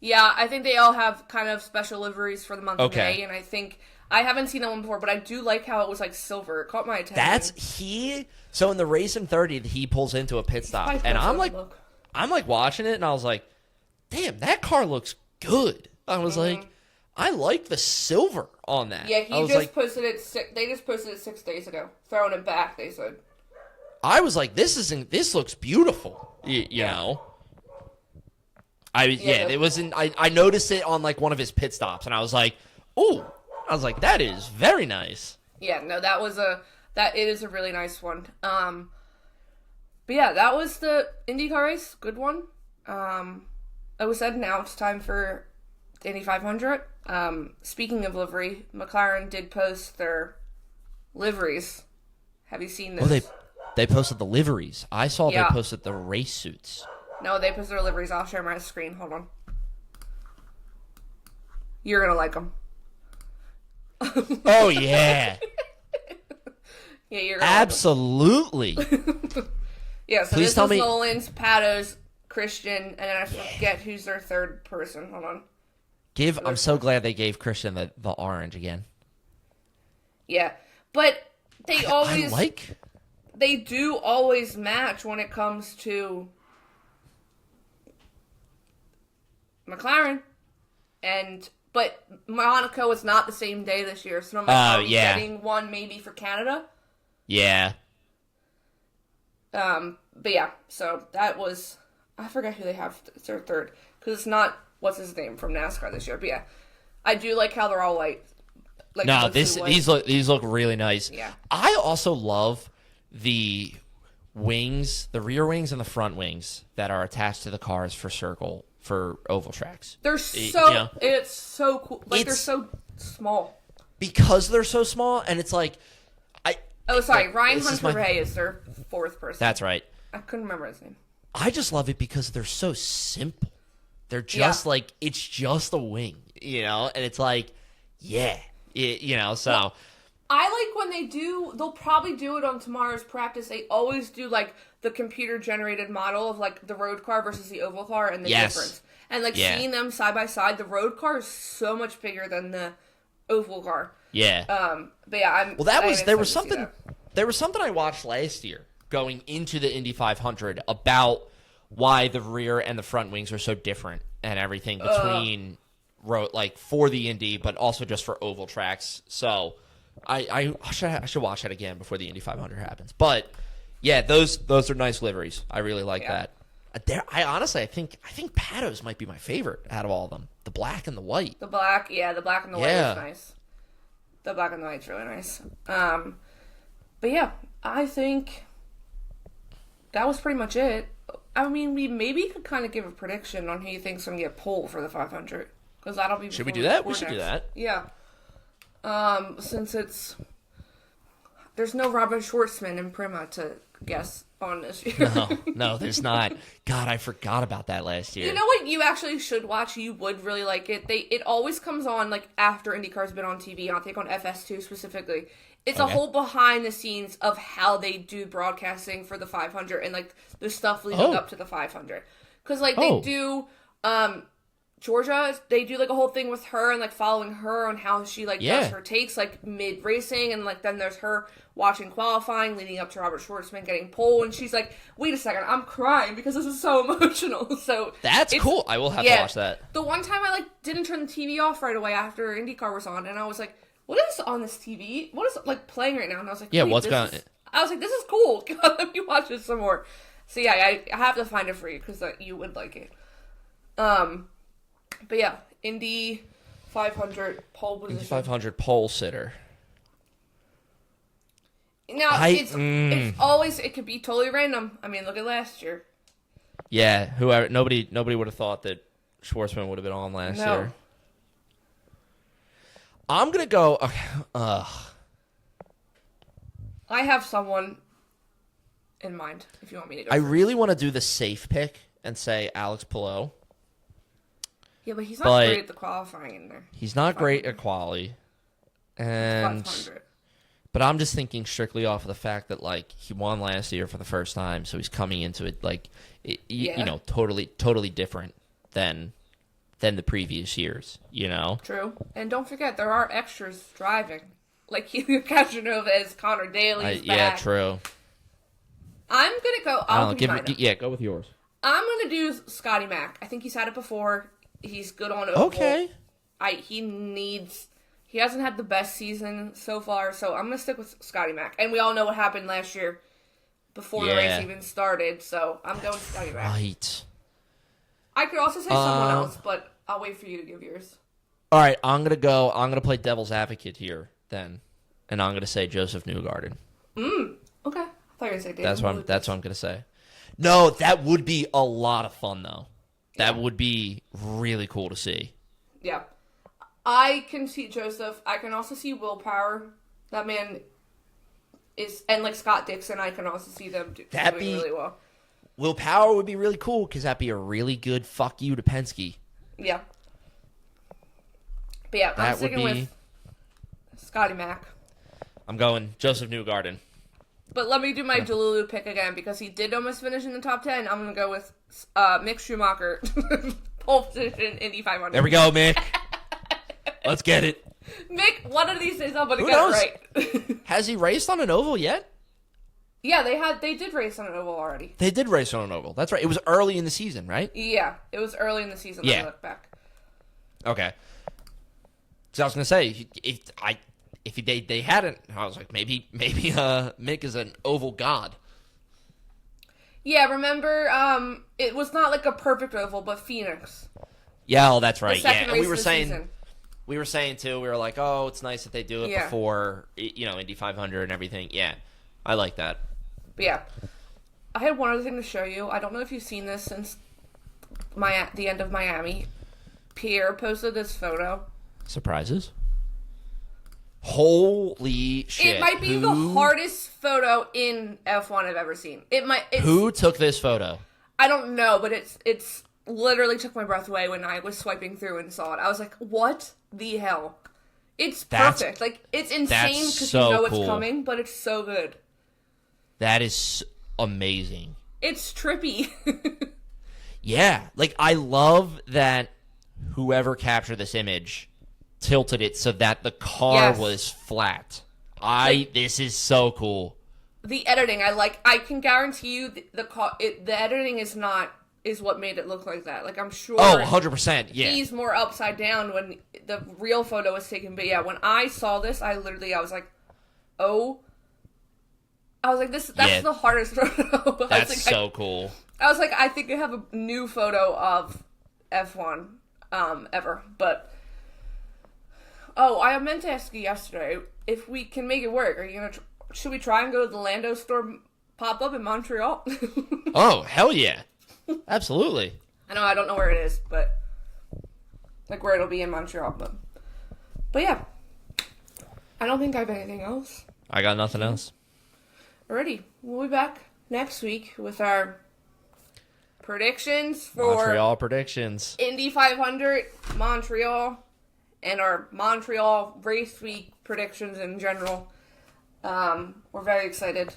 Yeah, I think they all have kind of special liveries for the month of Okay. May, and I think I haven't seen that one before, but I do like how it was like silver. It caught my attention. So in the race in 30, he pulls into a pit stop, and I'm like watching it, and I was like, damn, that car looks good. I was like, I like the silver on that. Yeah, posted it. They just posted it 6 days ago. Throwing it back, they said. I was like, this looks beautiful. You know. It wasn't. I noticed it on like one of his pit stops, and I was like, oh, that is very nice. Yeah, no, it is a really nice one. But yeah, that was the IndyCar race. Good one. Like we said, now it's time for the Indy 500. Speaking of livery, McLaren did post their liveries. Have you seen this? Oh, they posted the liveries. I saw Yeah. they posted the race suits. No, they posted their liveries. I'll share my screen. Hold on. You're gonna like them. Oh yeah, Yeah, you're gonna absolutely. Like them. Yeah, so Please this tell was me- Nolan's, Pato's, Christian, and then I forget who's their third person. Hold on. I'm so glad they gave Christian the orange again. Yeah, but they always they do always match when it comes to McLaren, but Monaco is not the same day this year, so I'm getting one maybe for Canada. Yeah. But yeah, so that was, I forget who they have as their third, because it's not what's his name from NASCAR this year. But yeah, I do like how they're all white. Like, No, these look really nice. Yeah. I also love the wings, the rear wings and the front wings that are attached to the cars for oval tracks. They're so it's so cool. Like they're so small. Because they're so small, and it's like Ryan Hunter-Reay is their fourth person. That's right. I couldn't remember his name. I just love it because they're so simple. They're just like, it's just a wing, and it's like, so. Well, I like when they'll probably do it on tomorrow's practice. They always do like the computer generated model of like the road car versus the oval car and the difference. And like seeing them side by side, the road car is so much bigger than the oval car. Yeah. But yeah, there was something I watched last year going into the Indy 500 about why the rear and the front wings are so different and everything between for the Indy, but also just for oval tracks. So I should watch that again before the Indy 500 happens. But yeah, those are nice liveries. I really like that. I think Pato's might be my favorite out of all of them. The black and the white. The black and the white is nice. The black and the white's really nice. But yeah, I think that was pretty much it. I mean, we maybe could kind of give a prediction on who you think's going to get pole for the 500. Because that'll be... Should we do that? We should do that. Yeah. Since there's no Robin Schwartzman in Prima to guess on this year. No, there's not. God, I forgot about that last year. You know what you actually should watch? You would really like it. It always comes on like after IndyCar's been on TV, I think on FS2 specifically. It's a whole behind the scenes of how they do broadcasting for the 500 and like the stuff leading up to the 500. Because like they do Georgia, they do like a whole thing with her and like following her on how she like does her takes like mid racing, and like then there's her watching qualifying leading up to Robert Schwartzman getting pole, and she's like, wait a second, I'm crying because this is so emotional. So that's cool. I will have to watch that. The one time I like didn't turn the TV off right away after IndyCar was on, and I was like, what is on this TV? What is like playing right now? And I was like, what's going on? I was like, this is cool. Let me watch this some more. So yeah, I have to find it for you because you would like it. But yeah, Indy 500 pole position. Indy 500 pole sitter. Now, it's always, it could be totally random. I mean, look at last year. Yeah, nobody would have thought that Schwartzman would have been on last year. I'm going to go... I have someone in mind, if you want me to go I first. really want to do the safe pick and say Alex Palou. Yeah, but he's not great at the qualifying in there. He's not great at quali. And 500. But I'm just thinking strictly off of the fact that like he won last year for the first time, so he's coming into it like you know, totally different than than the previous years, you know? True. And don't forget, there are extras driving. Like Helio Castroneves, Connor Daly's back. Yeah, true. I'm going to go... Go with yours. I'm going to do Scotty Mac. I think he's had it before. He's good on oval. Okay. He hasn't had the best season so far, so I'm going to stick with Scotty Mac. And we all know what happened last year before the race even started, so I'm going Scotty Mac. Right. I could also say someone else, but I'll wait for you to give yours. All right, I'm going to play devil's advocate here then, and I'm going to say Joseph Newgarden. Okay. I thought you were going to say David. That's what I'm going to say. No, that would be a lot of fun, though. That would be really cool to see. Yeah. I can see Joseph. I can also see Willpower. That man is... And, like, Scott Dixon, I can also see them doing really well. Willpower would be really cool because that'd be a really good fuck you to Penske. Yeah. But, yeah, I'm sticking with Scotty Mac. I'm going Joseph Newgarden. But let me do my Delulu pick again because he did almost finish in the top 10. I'm going to go with Mick Schumacher. Pole position, Indy 500. There we go, Mick. Let's get it. Mick, one of these days I'm going to get it right. Has he raced on an oval yet? Yeah, they did race on an oval already. They did race on an oval. That's right. It was early in the season, right? Yeah, it was early in the season. Yeah. Let me look back. Okay. So I was going to say, if they hadn't, I was like, maybe Mick is an oval god. Yeah, remember, it was not like a perfect oval, but Phoenix. Yeah, oh, that's right. The second Yeah, race and we were saying too. We were like, oh, it's nice that they do it before, Indy 500 and everything. Yeah, I like that. But yeah, I had one other thing to show you. I don't know if you've seen this since the end of Miami. Pierre posted this photo. Surprises. Holy shit. It might be the hardest photo in F1 I've ever seen. Who took this photo? I don't know, but it's literally took my breath away when I was swiping through and saw it. I was like, what the hell? It's perfect. Like, it's insane because you know it's coming, but it's so good. That is amazing. It's trippy. Yeah. Like, I love that whoever captured this image tilted it so that the car was flat. This is so cool. The editing, I can guarantee you the editing is what made it look like that. Like, I'm sure. Oh, 100%. Yeah. He's more upside down when the real photo was taken. But yeah, when I saw this, I was like, oh. I was like, that's the hardest photo. That's so cool. I was like, I think I have a new photo of F1 ever. But, I meant to ask you yesterday if we can make it work. Are you going to, should we try and go to the Lando store pop-up in Montreal? Oh, hell yeah. Absolutely. I don't know where it is, but, like, where it'll be in Montreal. But yeah. I don't think I have anything else. I got nothing else. Alrighty. We'll be back next week with our predictions for Montreal predictions. Indy 500, Montreal, and our Montreal race week predictions in general. We're very excited.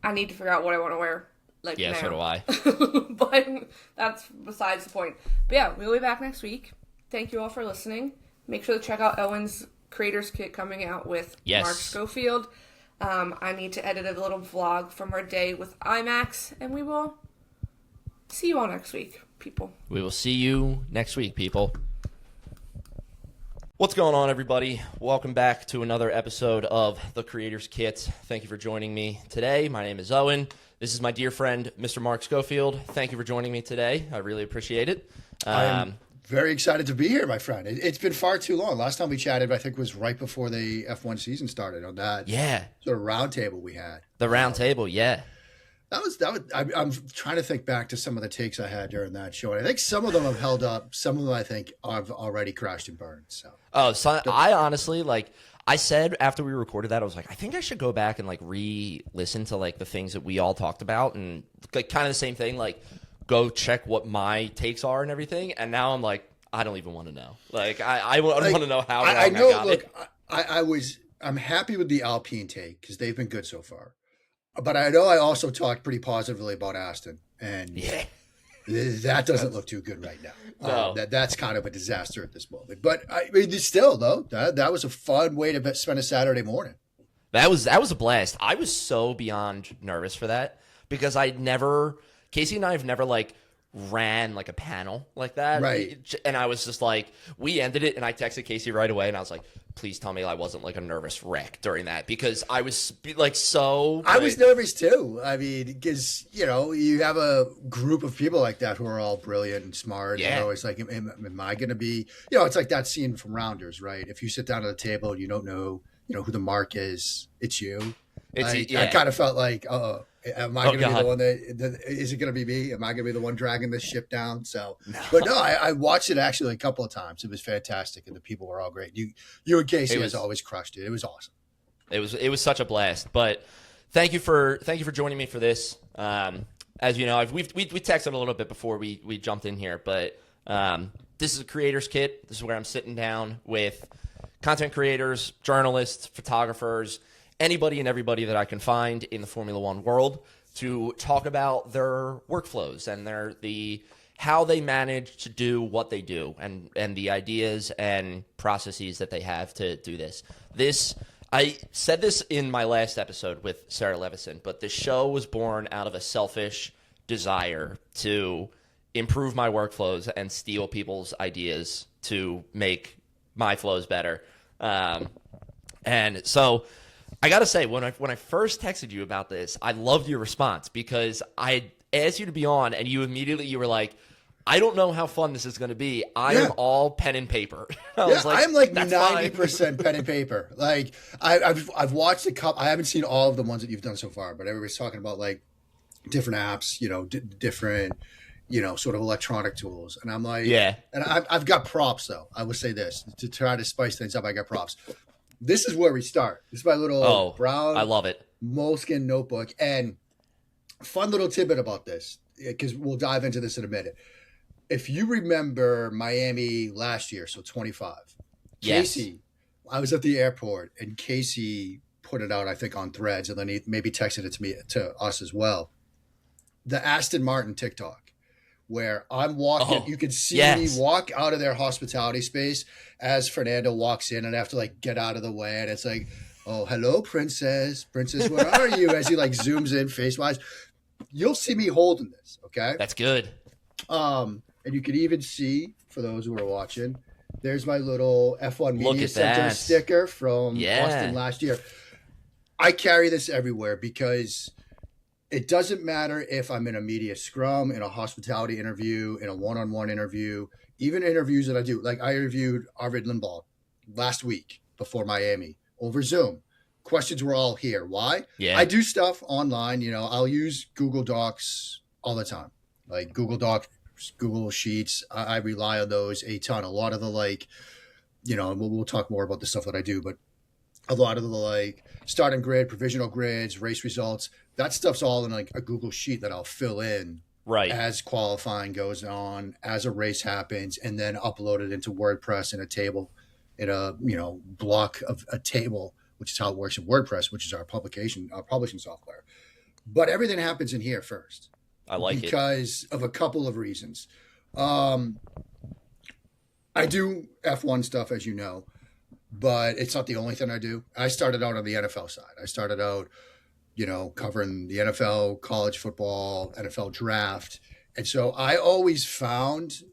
I need to figure out what I want to wear. Yeah, now. So do I. But that's besides the point. But yeah, we'll be back next week. Thank you all for listening. Make sure to check out Owen's Creators Kit coming out with Mark Schofield. I need to edit a little vlog from our day with IMAX, and we will see you all next week, people. We will see you next week, people. What's going on, everybody? Welcome back to another episode of The Creators Kit. Thank you for joining me today. My name is Owen. This is my dear friend, Mr. Mark Schofield. Thank you for joining me today. I really appreciate it. I'm very excited to be here, my friend. It's been far too long. Last time we chatted, I think, was right before the F1 season started on that sort of round table we had. The round table, yeah. That was. I'm trying to think back to some of the takes I had during that show, and I think some of them have held up. Some of them, I think, have already crashed and burned. So I honestly, I said after we recorded that, I was like, I think I should go back and re-listen to the things that we all talked about, and kind of the same thing, go check what my takes are and everything. And now I'm like, I don't even want to know. I want to know how I know. I got it. I'm happy with the Alpine take because they've been good so far. But I know I also talked pretty positively about Aston, and That doesn't look too good right now. No. That's kind of a disaster at this moment. But I mean, still, though, that was a fun way to spend a Saturday morning. That was a blast. I was so beyond nervous for that because Casey and I have never like ran like a panel like that. Right. And I was just like, we ended it and I texted Casey right away and I was like, please tell me I wasn't like a nervous wreck during that because I was like so. I was nervous too. I mean, because, you have a group of people like that who are all brilliant and smart. Yeah. It's like, am I going to be, it's like that scene from Rounders, right? If you sit down at a table and you don't know, who the mark is, it's you. I kind of felt like, am I going to be the one that is it going to be me? Am I going to be the one dragging this ship down? So, no. But no, I watched it actually a couple of times. It was fantastic, and the people were all great. You and Casey has always crushed it. It was awesome. It was such a blast. But thank you for joining me for this. As you know, we texted a little bit before we jumped in here, but this is a creator's kit. This is where I'm sitting down with content creators, journalists, photographers, anybody and everybody that I can find in the Formula One world to talk about their workflows and how they manage to do what they do and the ideas and processes that they have to do this. I said this in my last episode with Sarah Levison, but the show was born out of a selfish desire to improve my workflows and steal people's ideas to make my flows better. And so I got to say, when I first texted you about this, I loved your response because I asked you to be on and you were like, I don't know how fun this is going to be. I am all pen and paper. I'm like 90% pen and paper. Like I've watched a couple. I haven't seen all of the ones that you've done so far, but everybody's talking about like different apps, different, sort of electronic tools. And I'm like, yeah. And I've got props though. I would say this to try to spice things up. I got props. This is where we start. This is my little brown. I love it. Moleskin notebook. And fun little tidbit about this, because we'll dive into this in a minute. If you remember Miami last year, so 25, yes. Casey, I was at the airport and Casey put it out, I think, on Threads, and then he maybe texted it to us as well. The Aston Martin TikTok, where I'm walking, you can see me walk out of their hospitality space as Fernando walks in, and I have to like get out of the way, and it's like, oh, hello, princess, where are you? As he like zooms in face wise, you'll see me holding this. Okay, that's good. And you can even see, for those who are watching, there's my little F1 Media Center sticker from Austin last year. I carry this everywhere because it doesn't matter if I'm in a media scrum, in a hospitality interview, in a one-on-one interview, even interviews that I do. Like I interviewed Arvid Lindblad last week before Miami over Zoom. Questions were all here. Why? Yeah. I do stuff online. I'll use Google Docs all the time. Like Google Docs, Google Sheets. I rely on those a ton. A lot of the we'll talk more about the stuff that I do, but a lot of the starting grid, provisional grids, race results, that stuff's all in like a Google Sheet that I'll fill in as qualifying goes on, as a race happens, and then upload it into WordPress in a table, in a block of a table, which is how it works in WordPress, which is our publishing software. But everything happens in here first. I like it because of a couple of reasons. I do F1 stuff, as you know, but it's not the only thing I do. I started out on the NFL side. I started out, covering the NFL, college football, NFL draft. And so I always found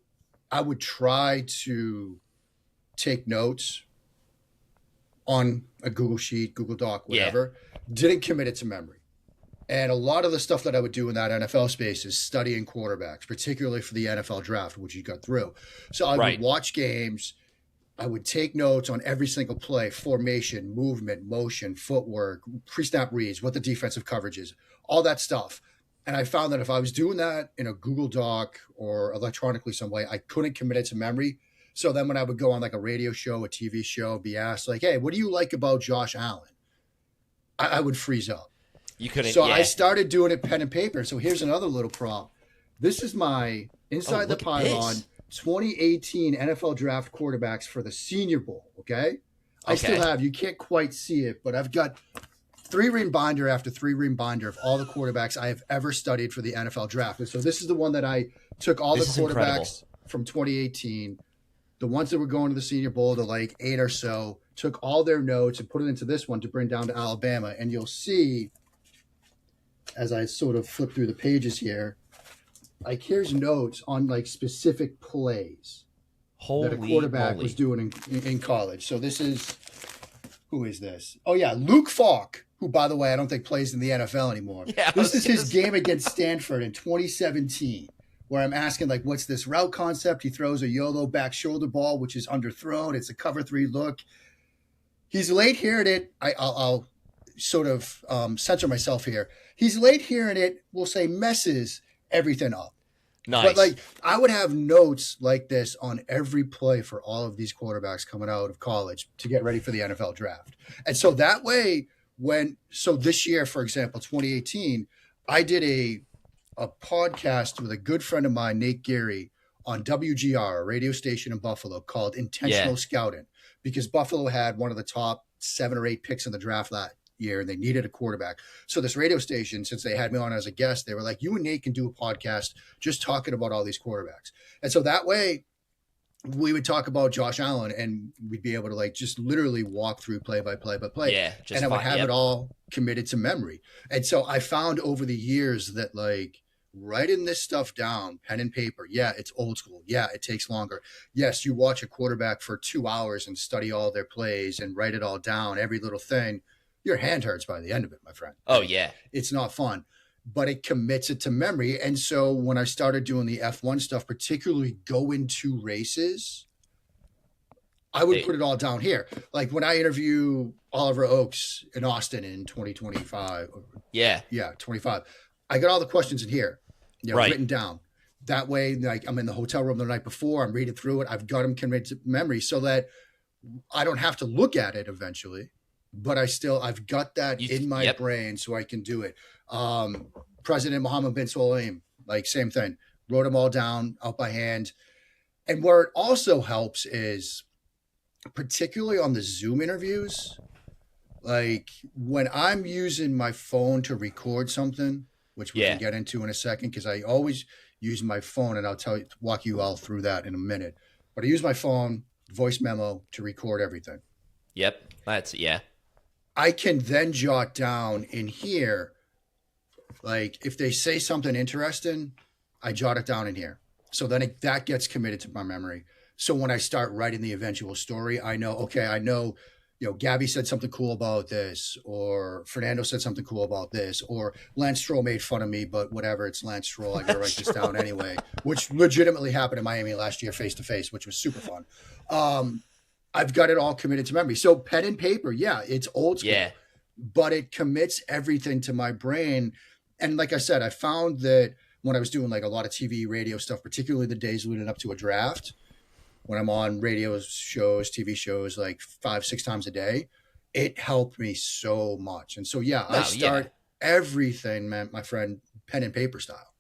I would try to take notes on a Google Sheet, Google Doc, whatever. Didn't commit it to memory. And a lot of the stuff that I would do in that NFL space is studying quarterbacks, particularly for the NFL draft, which you got through. So I would watch games. I would take notes on every single play, formation, movement, motion, footwork, pre-snap reads, what the defensive coverage is, all that stuff. And I found that if I was doing that in a Google Doc or electronically some way, I couldn't commit it to memory. So then when I would go on like a radio show, a TV show, be asked like, hey, what do you like about Josh Allen? I would freeze up. You couldn't. So I started doing it pen and paper. So here's another little prop. This is my Inside the Pylon 2018 NFL Draft quarterbacks for the Senior Bowl. Okay. I still have. You can't quite see it, but I've got 3-ring binder after 3-ring binder of all the quarterbacks I have ever studied for the NFL draft. And so this is the one that I took all This the is incredible. quarterbacks from 2018, the ones that were going to the Senior Bowl, the like 8 or so, took all their notes and put it into this one to bring down to Alabama. And you'll see, as I sort of flip through the pages here, like here's notes on like specific plays Holy that a quarterback moly. was doing in college. So this is, who is this? Oh yeah, Luke Falk, who by the way I don't think plays in the NFL anymore. Yeah, this is his game against Stanford in 2017, where I'm asking like, what's this route concept? He throws a YOLO back shoulder ball, which is underthrown. It's a cover 3 look. He's late here at it. I'll sort of censor myself here. He's late here at it. We'll say messes everything up. Nice. But like I would have notes like this on every play for all of these quarterbacks coming out of college to get ready for the NFL draft. And so that way, so this year, for example, 2018, I did a podcast with a good friend of mine, Nate Geary, on WGR, a radio station in Buffalo called Intentional Scouting, because Buffalo had one of the top 7 or 8 picks in the draft that year and they needed a quarterback. So this radio station, since they had me on as a guest, they were like, you and Nate can do a podcast just talking about all these quarterbacks. And so that way we would talk about Josh Allen and we'd be able to like just literally walk through play by play by play. Yeah, just and I would fine, have yep. it all committed to memory. And so I found over the years that like writing this stuff down, pen and paper, yeah, it's old school. Yeah, it takes longer. Yes, you watch a quarterback for 2 hours and study all their plays and write it all down, every little thing. Your hand hurts by the end of it, my friend. Oh, yeah. It's not fun, but it commits it to memory. And so when I started doing the F1 stuff, particularly going to races, I would put it all down here. Like when I interview Oliver Oakes in Austin in 2025. Yeah. Yeah, 25. I got all the questions in here, Right. written down. That way, like I'm in the hotel room the night before, I'm reading through it. I've got them committed to memory so that I don't have to look at it eventually. But I've got that in my brain so I can do it. President Mohammed bin Sulayem, like same thing, wrote them all down out by hand. And where it also helps is particularly on the Zoom interviews, like when I'm using my phone to record something, which we can get into in a second, because I always use my phone and walk you all through that in a minute. But I use my phone, voice memo to record everything. Yep. I can then jot down in here, like if they say something interesting, I jot it down in here. So then that gets committed to my memory. So when I start writing the eventual story, I know, Gabby said something cool about this, or Fernando said something cool about this, or Lance Stroll made fun of me, but whatever, it's Lance Stroll. I got to write this down anyway, which legitimately happened in Miami last year, face to face, which was super fun. I've got it all committed to memory. So pen and paper, yeah, it's old school, but it commits everything to my brain. And like I said, I found that when I was doing like a lot of TV, radio stuff, particularly the days leading up to a draft, when I'm on radio shows, TV shows, like 5-6 times a day, it helped me so much. And so, I start everything, man, my friend, pen and paper style.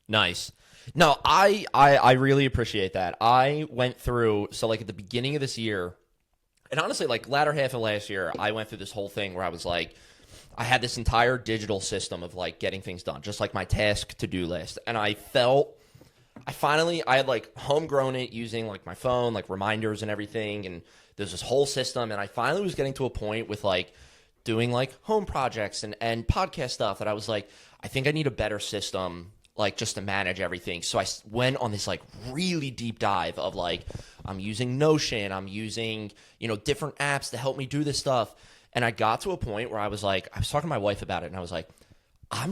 Nice. No, I really appreciate that. I went through, so like at the beginning of this year, and honestly, like latter half of last year, I went through this whole thing where I was like, I had this entire digital system of like getting things done, just like my task to-do list. And I had like homegrown it using like my phone, like reminders and everything. And there's this whole system. And I finally was getting to a point with like doing like home projects and podcast stuff that I was like, I think I need a better system, like just to manage everything. So I went on this like really deep dive of like, I'm using Notion, I'm using, different apps to help me do this stuff. And I got to a point where I was talking to my wife about it and I was like, I'm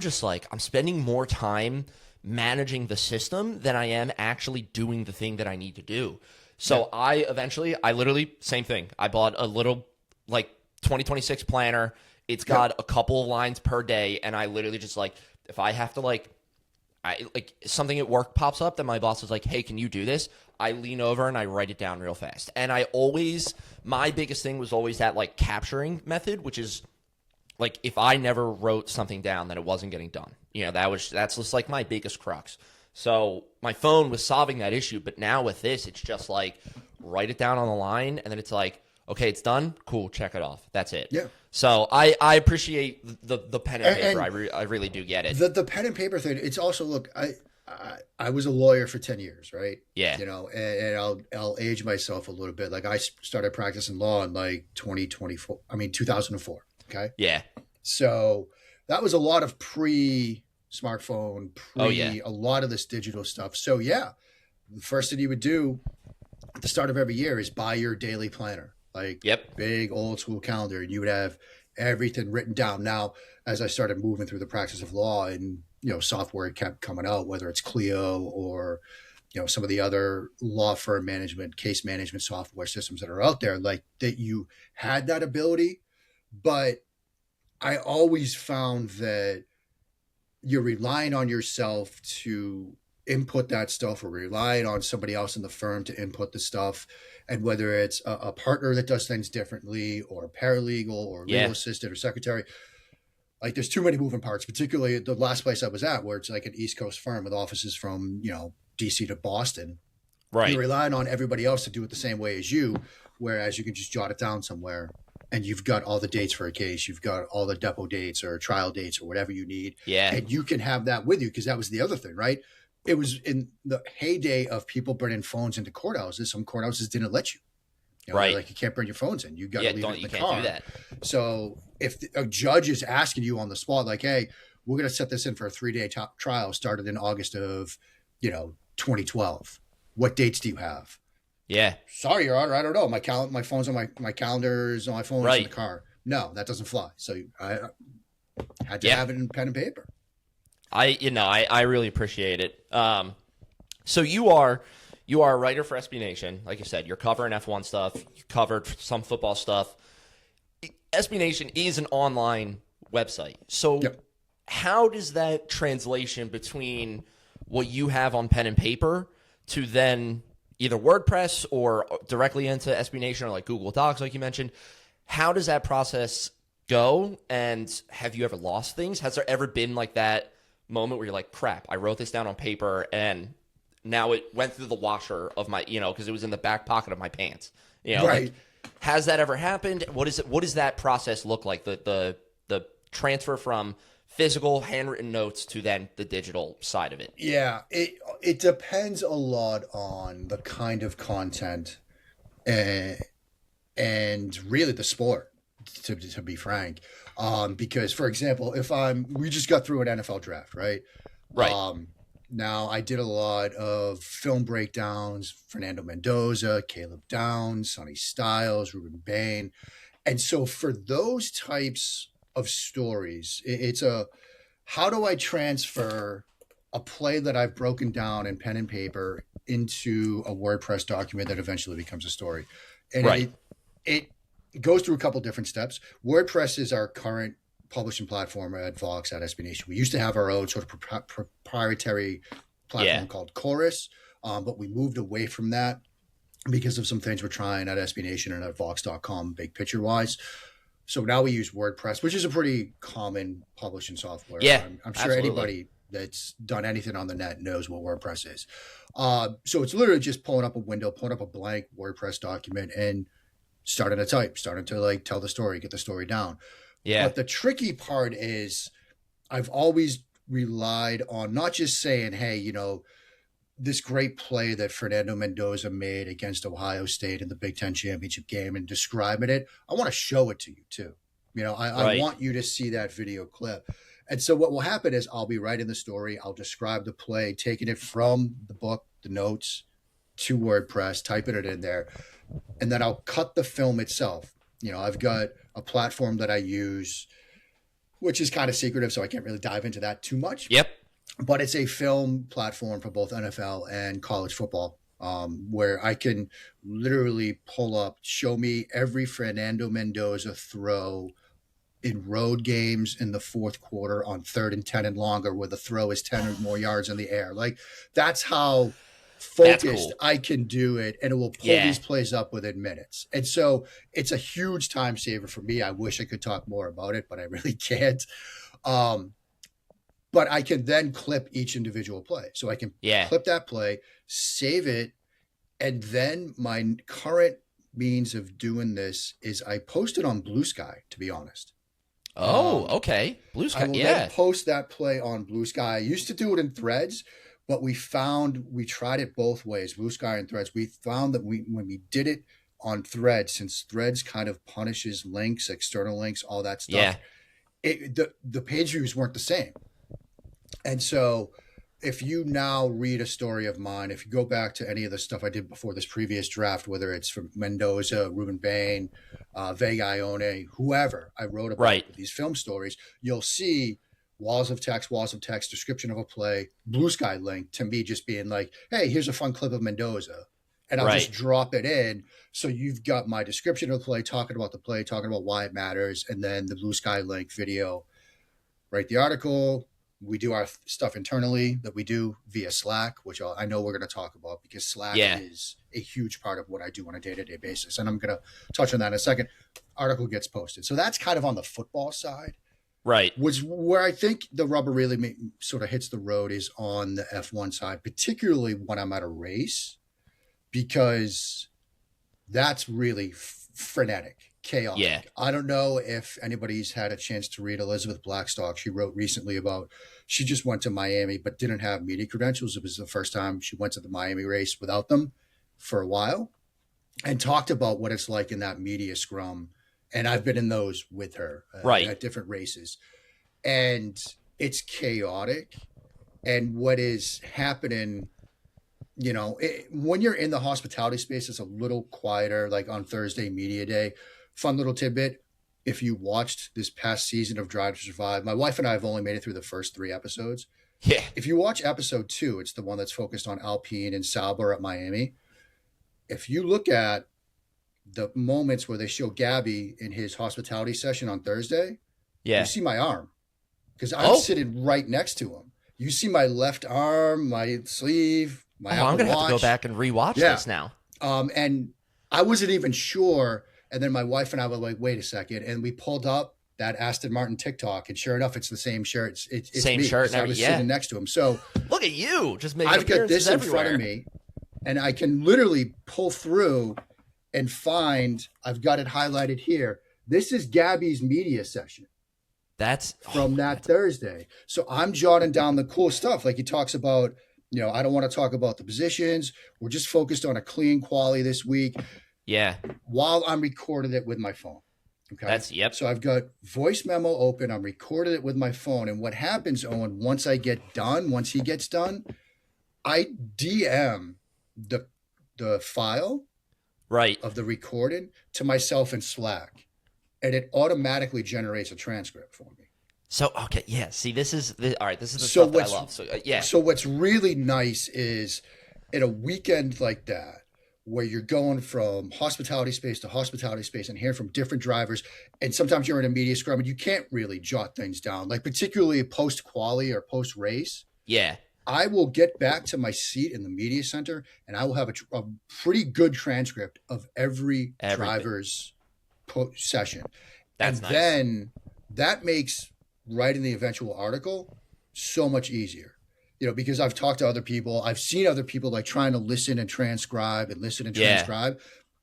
spending more time managing the system than I am actually doing the thing that I need to do. So I literally, same thing. I bought a little like 2026 planner. It's got a couple of lines per day. And I literally just like, if I have to something at work pops up that my boss is like, hey, can you do this? I lean over and I write it down real fast. And my biggest thing was always that like capturing method, which is like, if I never wrote something down, then it wasn't getting done. That's just like my biggest crux. So my phone was solving that issue. But now with this, it's just like, write it down on the line. And then it's like, Okay, it's done. Cool, check it off. That's it. Yeah. So I appreciate the pen and paper. And I really do get it. the pen and paper thing. It's also, look, I was a lawyer for 10 years, right? Yeah. You know, and I'll age myself a little bit. Like I started practicing law in like 2004. Okay. Yeah. So that was a lot of pre-smartphone, a lot of this digital stuff. So yeah, the first thing you would do at the start of every year is buy your daily planner, like big old school calendar, and you would have everything written down. Now, as I started moving through the practice of law and, you know, software kept coming out, whether it's Clio or, you know, some of the other law firm management, case management software systems that are out there, like that you had that ability. But I always found that you're relying on yourself to input that stuff or relying on somebody else in the firm to input the stuff. And whether it's a partner that does things differently or a paralegal or legal assistant or secretary, like there's too many moving parts, particularly at the last place I was at, where it's like an East Coast firm with offices from, you know, DC to Boston. Right. You're relying on everybody else to do it the same way as you, whereas you can just jot it down somewhere and you've got all the dates for a case. You've got all the depot dates or trial dates or whatever you need. Yeah. And you can have that with you, because that was the other thing, right? It was in the heyday of people bringing phones into courthouses. Some courthouses didn't let you. You know, right. Like, you can't bring your phones in. You got to leave it in the car. You can't do that. So if a judge is asking you on the spot, like, hey, we're going to set this in for a 3-day trial started in August of, 2012. What dates do you have? Yeah. Sorry, Your Honor, I don't know. My phone's on my calendars on my phone in the car. No, that doesn't fly. So I had to have it in pen and paper. I really appreciate it. So you are a writer for SB Nation. Like you said, you're covering F1 stuff. You covered some football stuff. SB Nation is an online website. So how does that translation between what you have on pen and paper to then either WordPress or directly into SB Nation or like Google Docs, like you mentioned, how does that process go? And have you ever lost things? Has there ever been like that moment where you're like, crap, I wrote this down on paper and now it went through the washer of my, because it was in the back pocket of my pants. Right. Like, has that ever happened? What does that process look like? The transfer from physical handwritten notes to then the digital side of it? Yeah, it depends a lot on the kind of content and really the sport, to be frank. Because, for example, we just got through an NFL draft, right? Right. Now, I did a lot of film breakdowns, Fernando Mendoza, Caleb Downs, Sonny Styles, Ruben Bain. And so for those types of stories, it's how do I transfer a play that I've broken down in pen and paper into a WordPress document that eventually becomes a story? And it goes through a couple different steps. WordPress is our current publishing platform at Vox at SB Nation. We used to have our own sort of proprietary platform called Chorus, but we moved away from that because of some things we're trying at SB Nation and at Vox.com, big picture wise. So now we use WordPress, which is a pretty common publishing software. Yeah, I'm sure anybody that's done anything on the net knows what WordPress is. So it's literally just pulling up a window, pulling up a blank WordPress document and starting to type, starting to like tell the story, get the story down. Yeah. But the tricky part is I've always relied on not just saying, hey, this great play that Fernando Mendoza made against Ohio State in the Big Ten championship game and describing it. I want to show it to you too. I want you to see that video clip. And so what will happen is I'll be writing the story. I'll describe the play, taking it from the book, the notes, to WordPress, typing it in there. And then I'll cut the film itself. I've got a platform that I use, which is kind of secretive, so I can't really dive into that too much. Yep. But it's a film platform for both NFL and college football, where I can literally pull up, show me every Fernando Mendoza throw in road games in the fourth quarter on 3rd and 10 and longer, where the throw is 10 or more yards in the air. Like, that's how focused I can do it, and it will pull these plays up within minutes. And so it's a huge time saver for me. I wish I could talk more about it, but I really can't. But I can then clip each individual play. So I can clip that play, save it, and then my current means of doing this is I posted on Blue Sky, to be honest. Oh, okay. Blue Sky, I will then post that play on Blue Sky. I used to do it in Threads, but we tried it both ways, Blue Sky and Threads. We found that when we did it on Threads, since Threads kind of punishes links, external links, all that stuff, the page views weren't the same. And so if you now read a story of mine, if you go back to any of the stuff I did before this previous draft, whether it's from Mendoza, Ruben Bain, Vega Ione, whoever I wrote about with these film stories, you'll see walls of text, description of a play, Blue Sky link to me just being like, hey, here's a fun clip of Mendoza. And I'll just drop it in. So you've got my description of the play, talking about why it matters, and then the Blue Sky link video. Write the article. We do our stuff internally that we do via Slack, which I know we're going to talk about because Slack is a huge part of what I do on a day-to-day basis. And I'm going to touch on that in a second. Article gets posted. So that's kind of on the football side. Right. Which where I think the rubber really sort of hits the road is on the F1 side, particularly when I'm at a race, because that's really frenetic. Chaotic. Yeah. I don't know if anybody's had a chance to read Elizabeth Blackstock. She wrote recently about she just went to Miami but didn't have media credentials. It was the first time she went to the Miami race without them for a while, and talked about what it's like in that media scrum. And I've been in those with her at different races, and it's chaotic. And what is happening, when you're in the hospitality space, it's a little quieter, like on Thursday media day. Fun little tidbit. If you watched this past season of Drive to Survive, my wife and I have only made it through the first 3 episodes. Yeah. If you watch episode 2, it's the one that's focused on Alpine and Sauber at Miami. If you look at the moments where they show Gabby in his hospitality session on Thursday, you see my arm because I'm sitting right next to him. You see my left arm, my sleeve, my Apple I'm going to have to Watch. go back and rewatch this now. And I wasn't even sure. And then my wife and I were like, wait a second. And we pulled up that Aston Martin TikTok. And sure enough, it's the same shirt. It's same me, shirt. And I was sitting next to him. So look at you. Just making I've got this in front of me. And I can literally pull through and find, I've got it highlighted here. This is Gabby's media session. That's from that Thursday. So I'm jotting down the cool stuff. Like he talks about, I don't want to talk about the positions. We're just focused on a clean quali this week. Yeah. While I'm recording it with my phone. Okay. So I've got voice memo open. I'm recording it with my phone. And what happens, Owen, once he gets done, I DM the file of the recording to myself in Slack. And it automatically generates a transcript for me. So, okay. Yeah. See, this is the stuff that I love. So, So what's really nice is in a weekend like that, where you're going from hospitality space to hospitality space and hearing from different drivers. And sometimes you're in a media scrum and you can't really jot things down, like particularly post-quali or post-race. Yeah. I will get back to my seat in the media center and I will have a pretty good transcript of everything. Driver's session. That's and nice. Then that makes writing the eventual article so much easier. Because I've talked to other people, I've seen other people like trying to listen and transcribe.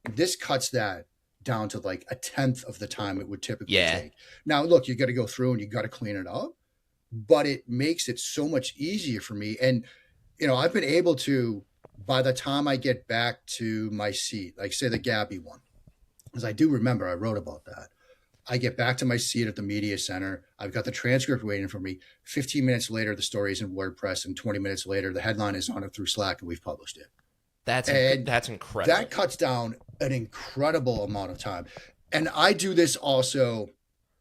This cuts that down to like 1/10 of the time it would typically take. Now, look, you got to go through and you got to clean it up, but it makes it so much easier for me. And, I've been able to, by the time I get back to my seat, like say the Gabby one, because I do remember I wrote about that. I get back to my seat at the media center. I've got the transcript waiting for me. 15 minutes later, the story is in WordPress, and 20 minutes later, the headline is on it through Slack, and we've published it. That's incredible. That cuts down an incredible amount of time. And I do this also,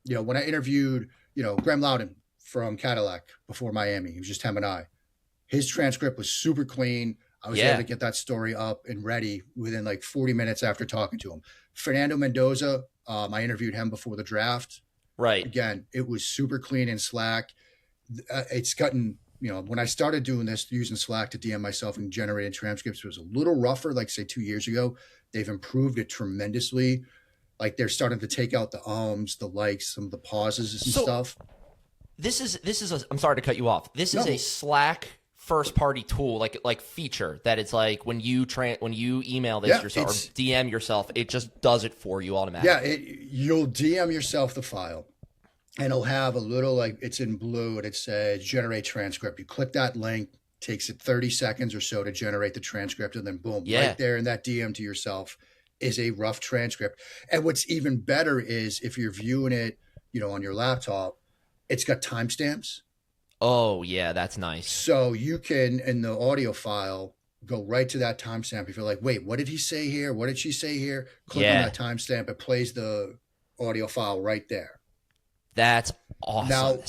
when I interviewed, Graham Loudon from Cadillac before Miami, he was just him and I. His transcript was super clean. I was able to get that story up and ready within like 40 minutes after talking to him. Fernando Mendoza, I interviewed him before the draft. Right. Again, it was super clean in Slack. It's gotten, when I started doing this, using Slack to DM myself and generating transcripts, it was a little rougher, like say 2 years ago. They've improved it tremendously. Like they're starting to take out the ums, the likes, some of the pauses and stuff. This is I'm sorry to cut you off. This is a Slack first party tool, like feature that it's like when you email this yourself or DM yourself, it just does it for you automatically. Yeah, you'll DM yourself the file, and it'll have a little, like, it's in blue, and it says generate transcript. You click that link, takes it 30 seconds or so to generate the transcript, and then boom, right there in that DM to yourself is a rough transcript. And what's even better is if you're viewing it, on your laptop, it's got timestamps. Oh, yeah, that's nice. So you can, in the audio file, go right to that timestamp. If you're like, wait, what did he say here? What did she say here? Click on that timestamp. It plays the audio file right there. That's awesome. Now,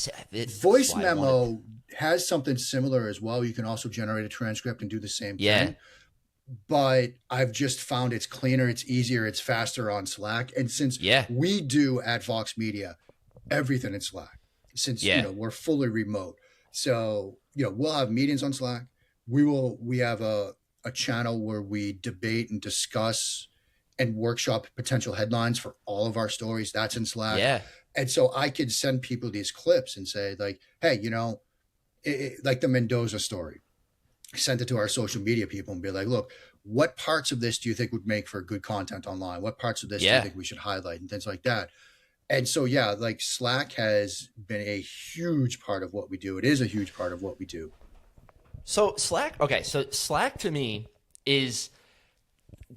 voice memo has something similar as well. You can also generate a transcript and do the same thing. But I've just found it's cleaner, it's easier, it's faster on Slack. And since we do at Vox Media everything in Slack, since we're fully remote, so we'll have meetings on Slack. We have a channel where we debate and discuss and workshop potential headlines for all of our stories. That's in Slack. Yeah. And so I could send people these clips and say, like, hey, like the Mendoza story. Send it to our social media people and be like, look, what parts of this do you think would make for good content online? What parts of this do you think we should highlight, and things like that? And so, like, Slack has been a huge part of what we do. It is a huge part of what we do. So Slack to me is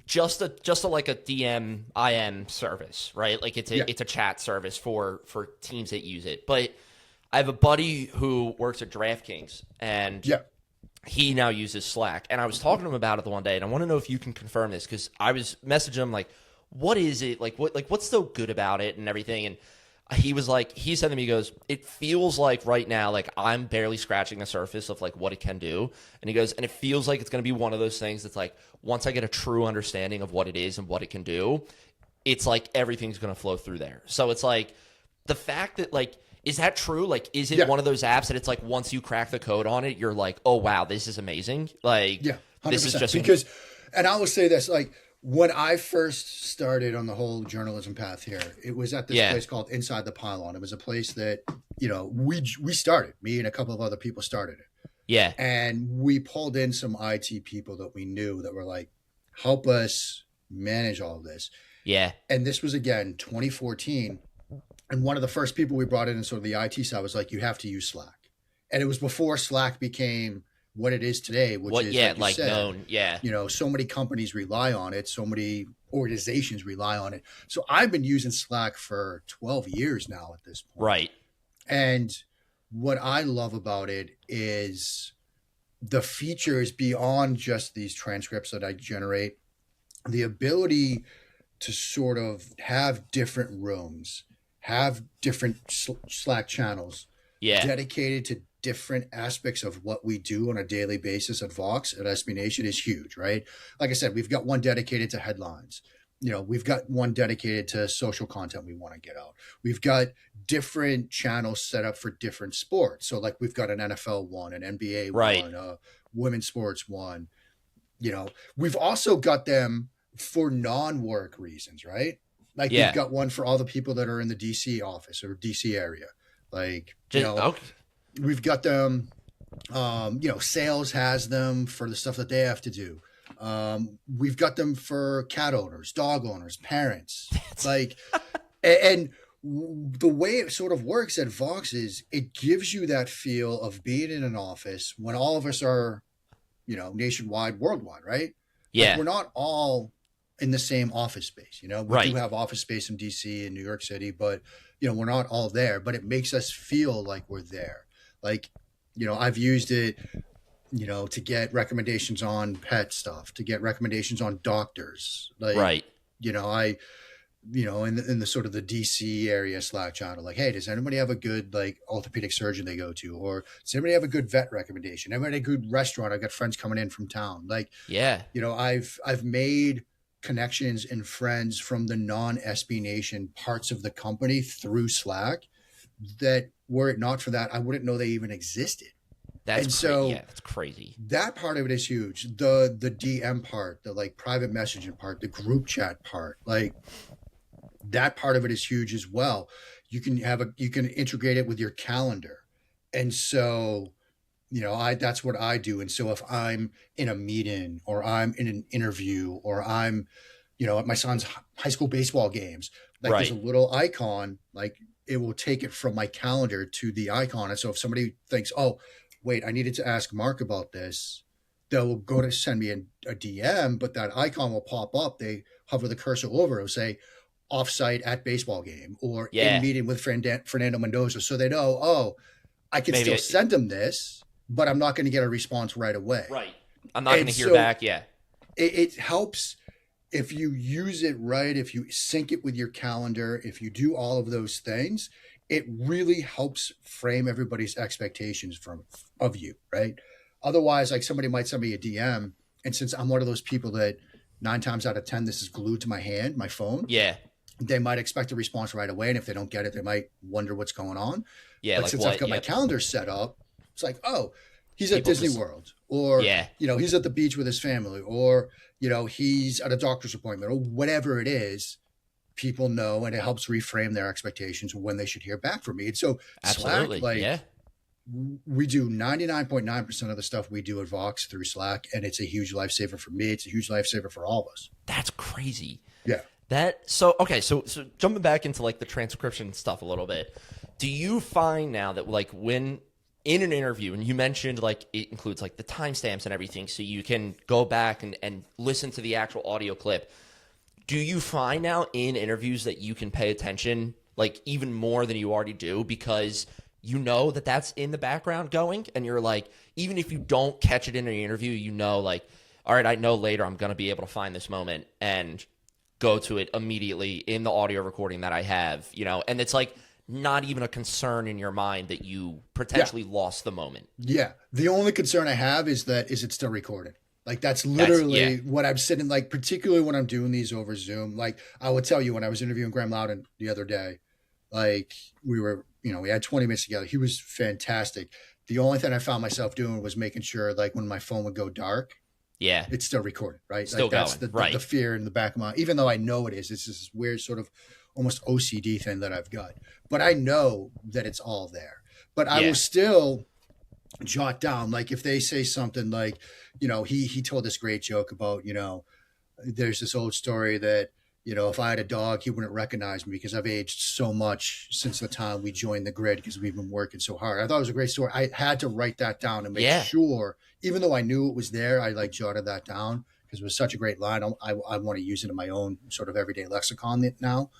just a like a DM IM service, right? Like it's a chat service for teams that use it. But I have a buddy who works at DraftKings, and he now uses Slack. And I was talking to him about it the one day, and I want to know if you can confirm this, because I was messaging him like, what is it? What's so good about it and everything? And he said to me, he goes, it feels like right now, like I'm barely scratching the surface of like what it can do. And he goes, and it feels like it's going to be one of those things that's like, once I get a true understanding of what it is and what it can do, it's like everything's going to flow through there. So it's like the fact that like, is that true? Like, is it one of those apps that it's like, once you crack the code on it, you're like, oh wow, this is amazing. Like, 100%. This is just because, and I will say this, like, when I first started on the whole journalism path here, it was at this place called Inside the Pylon. It was a place that, we started, me and a couple of other people started it. Yeah. And we pulled in some IT people that we knew that were like, help us manage all of this. Yeah. And this was, again, 2014. And one of the first people we brought in sort of the IT side was like, you have to use Slack. And it was before Slack became what it is today, which is like known. Yeah. So many companies rely on it. So many organizations rely on it. So I've been using Slack for 12 years now at this point. Right. And what I love about it is the features beyond just these transcripts that I generate, the ability to sort of have different rooms, have different Slack channels dedicated to different aspects of what we do on a daily basis at Vox, at SB Nation, is huge, right? Like I said, we've got one dedicated to headlines. We've got one dedicated to social content we want to get out. We've got different channels set up for different sports. So like we've got an NFL one, an NBA one, a women's sports one. We've also got them for non-work reasons, right? Like we've got one for all the people that are in the DC office or DC area. Like, we've got them, sales has them for the stuff that they have to do. We've got them for cat owners, dog owners, parents. Like, and the way it sort of works at Vox is it gives you that feel of being in an office when all of us are, nationwide, worldwide, right? Yeah. Like, we're not all in the same office space. We do have office space in DC and New York City, but we're not all there, but it makes us feel like we're there. Like, I've used it, to get recommendations on pet stuff, to get recommendations on doctors. Like, I, in the sort of the DC area Slack channel, like, hey, does anybody have a good like orthopedic surgeon they go to? Or does anybody have a good vet recommendation? Anybody have a good restaurant? I've got friends coming in from town. Like, I've made connections and friends from the non-SB Nation parts of the company through Slack that, were it not for that, I wouldn't know they even existed. That's crazy. That part of it is huge. The DM part, the like private messaging part, the group chat part, like that part of it is huge as well. You can integrate it with your calendar. And so, that's what I do. And so if I'm in a meeting or I'm in an interview or I'm, at my son's high school baseball games, like Right. there's a little icon, like it will take it from my calendar to the icon. And so if somebody thinks, oh, wait, I needed to ask Mark about this, they'll go to send me a DM, but that icon will pop up. They hover the cursor over, it'll say offsite at baseball game or in meeting with Fernando Mendoza. So they know, oh, I can still send them this, but I'm not going to get a response right away. Right. I'm not going to hear back. Yeah. It helps if you use it right, if you sync it with your calendar, if you do all of those things, it really helps frame everybody's expectations of you, right? Otherwise, like somebody might send me a DM, and since I'm one of those people that 9 times out of 10, this is glued to my hand, my phone. Yeah. They might expect a response right away, and if they don't get it, they might wonder what's going on. Yeah, but like since I've got my calendar set up, it's like, oh, he's at Disney World, or he's at the beach with his family, or he's at a doctor's appointment, or whatever it is. People know, and it helps reframe their expectations when they should hear back from me. And so absolutely, Slack, we do 99.9% of the stuff we do at Vox through Slack, and it's a huge lifesaver for me. It's a huge lifesaver for all of us. That's crazy. Yeah. So jumping back into like the transcription stuff a little bit, do you find now that like when in an interview, and you mentioned like it includes like the timestamps and everything, so you can go back and listen to the actual audio clip, do you find now in interviews that you can pay attention like even more than you already do because you know that that's in the background going, and you're like, even if you don't catch it in an interview, like, all right, I know later I'm going to be able to find this moment and go to it immediately in the audio recording that I have, and it's like not even a concern in your mind that you potentially lost the moment. Yeah. The only concern I have is it still recorded? Like that's literally what I'm sitting, like, particularly when I'm doing these over Zoom. Like I would tell you when I was interviewing Graham Loudon the other day, like we were, we had 20 minutes together. He was fantastic. The only thing I found myself doing was making sure like when my phone would go dark, it's still recorded, right? Still like, that's going, the fear in the back of my, even though I know it is, it's this weird sort of almost OCD thing that I've got, but I know that it's all there, but I will still jot down. Like if they say something like, he told this great joke about, there's this old story that, if I had a dog, he wouldn't recognize me because I've aged so much since the time we joined the grid because we've been working so hard. I thought it was a great story. I had to write that down and make sure, even though I knew it was there, I like jotted that down because it was such a great line. I want to use it in my own sort of everyday lexicon now.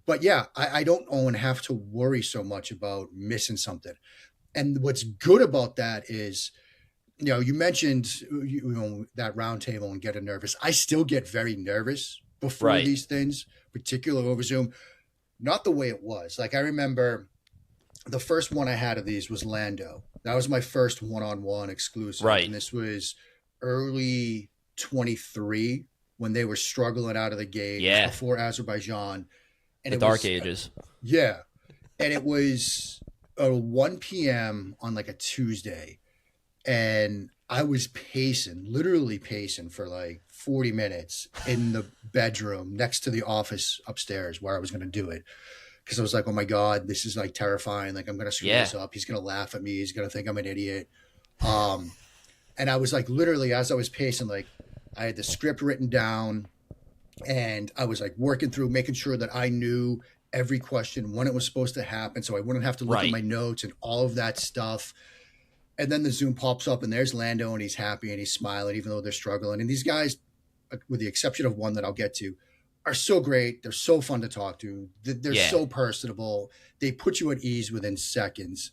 But yeah, I don't, Owen, have to worry so much about missing something. And what's good about that is, you mentioned that round table and getting nervous. I still get very nervous before these things, particularly over Zoom. Not the way it was. Like I remember the first one I had of these was Lando. That was my first one-on-one exclusive. Right. And this was early 23 when they were struggling out of the gate before Azerbaijan. And the dark ages. Yeah. And it was 1 p.m. on like a Tuesday. And I was literally pacing for like 40 minutes in the bedroom next to the office upstairs where I was going to do it. Because I was like, oh my God, this is like terrifying. Like I'm going to screw this up. He's going to laugh at me. He's going to think I'm an idiot. And I was like, literally as I was pacing, like I had the script written down and I was like working through, making sure that I knew every question, when it was supposed to happen. So I wouldn't have to look at my notes and all of that stuff. And then the Zoom pops up and there's Lando and he's happy and he's smiling, even though they're struggling. And these guys, with the exception of one that I'll get to, are so great. They're so fun to talk to. They're so personable. They put you at ease within seconds.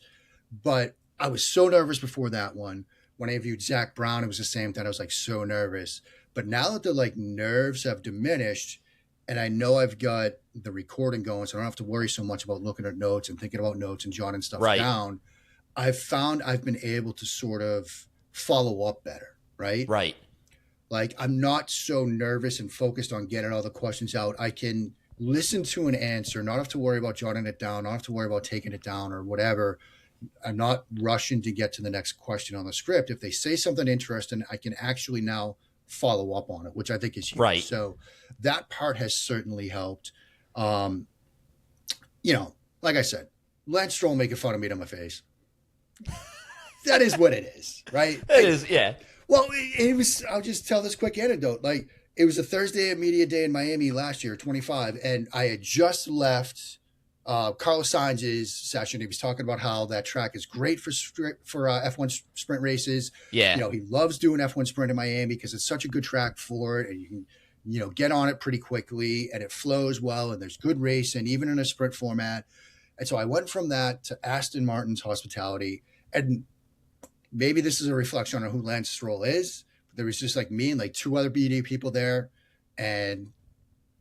But I was so nervous before that one. When I interviewed Zach Brown, it was the same thing. I was like so nervous. But now that the like nerves have diminished and I know I've got the recording going, so I don't have to worry so much about looking at notes and thinking about notes and jotting stuff down. I've found I've been able to sort of follow up better, right? Right. Like I'm not so nervous and focused on getting all the questions out. I can listen to an answer, not have to worry about jotting it down, not have to worry about taking it down or whatever. I'm not rushing to get to the next question on the script. If they say something interesting, I can actually now follow up on it, which I think is huge. Right. So that part has certainly helped. Like I said, Lance Stroll making fun of me to my face. that is what it is, right? It is, yeah. Well, it was. I'll just tell this quick anecdote. Like, it was a Thursday at Media Day in Miami last year, 25, and I had just left Carlos Sainz's session. He was talking about how that track is great for F1 sprint races. Yeah. You know, he loves doing F1 sprint in Miami because it's such a good track for it, and you can, you know, get on it pretty quickly, and it flows well, and there's good racing, even in a sprint format. And so I went from that to Aston Martin's hospitality, and maybe this is a reflection on who Lance Stroll is. There was just like me and like two other BD people there. And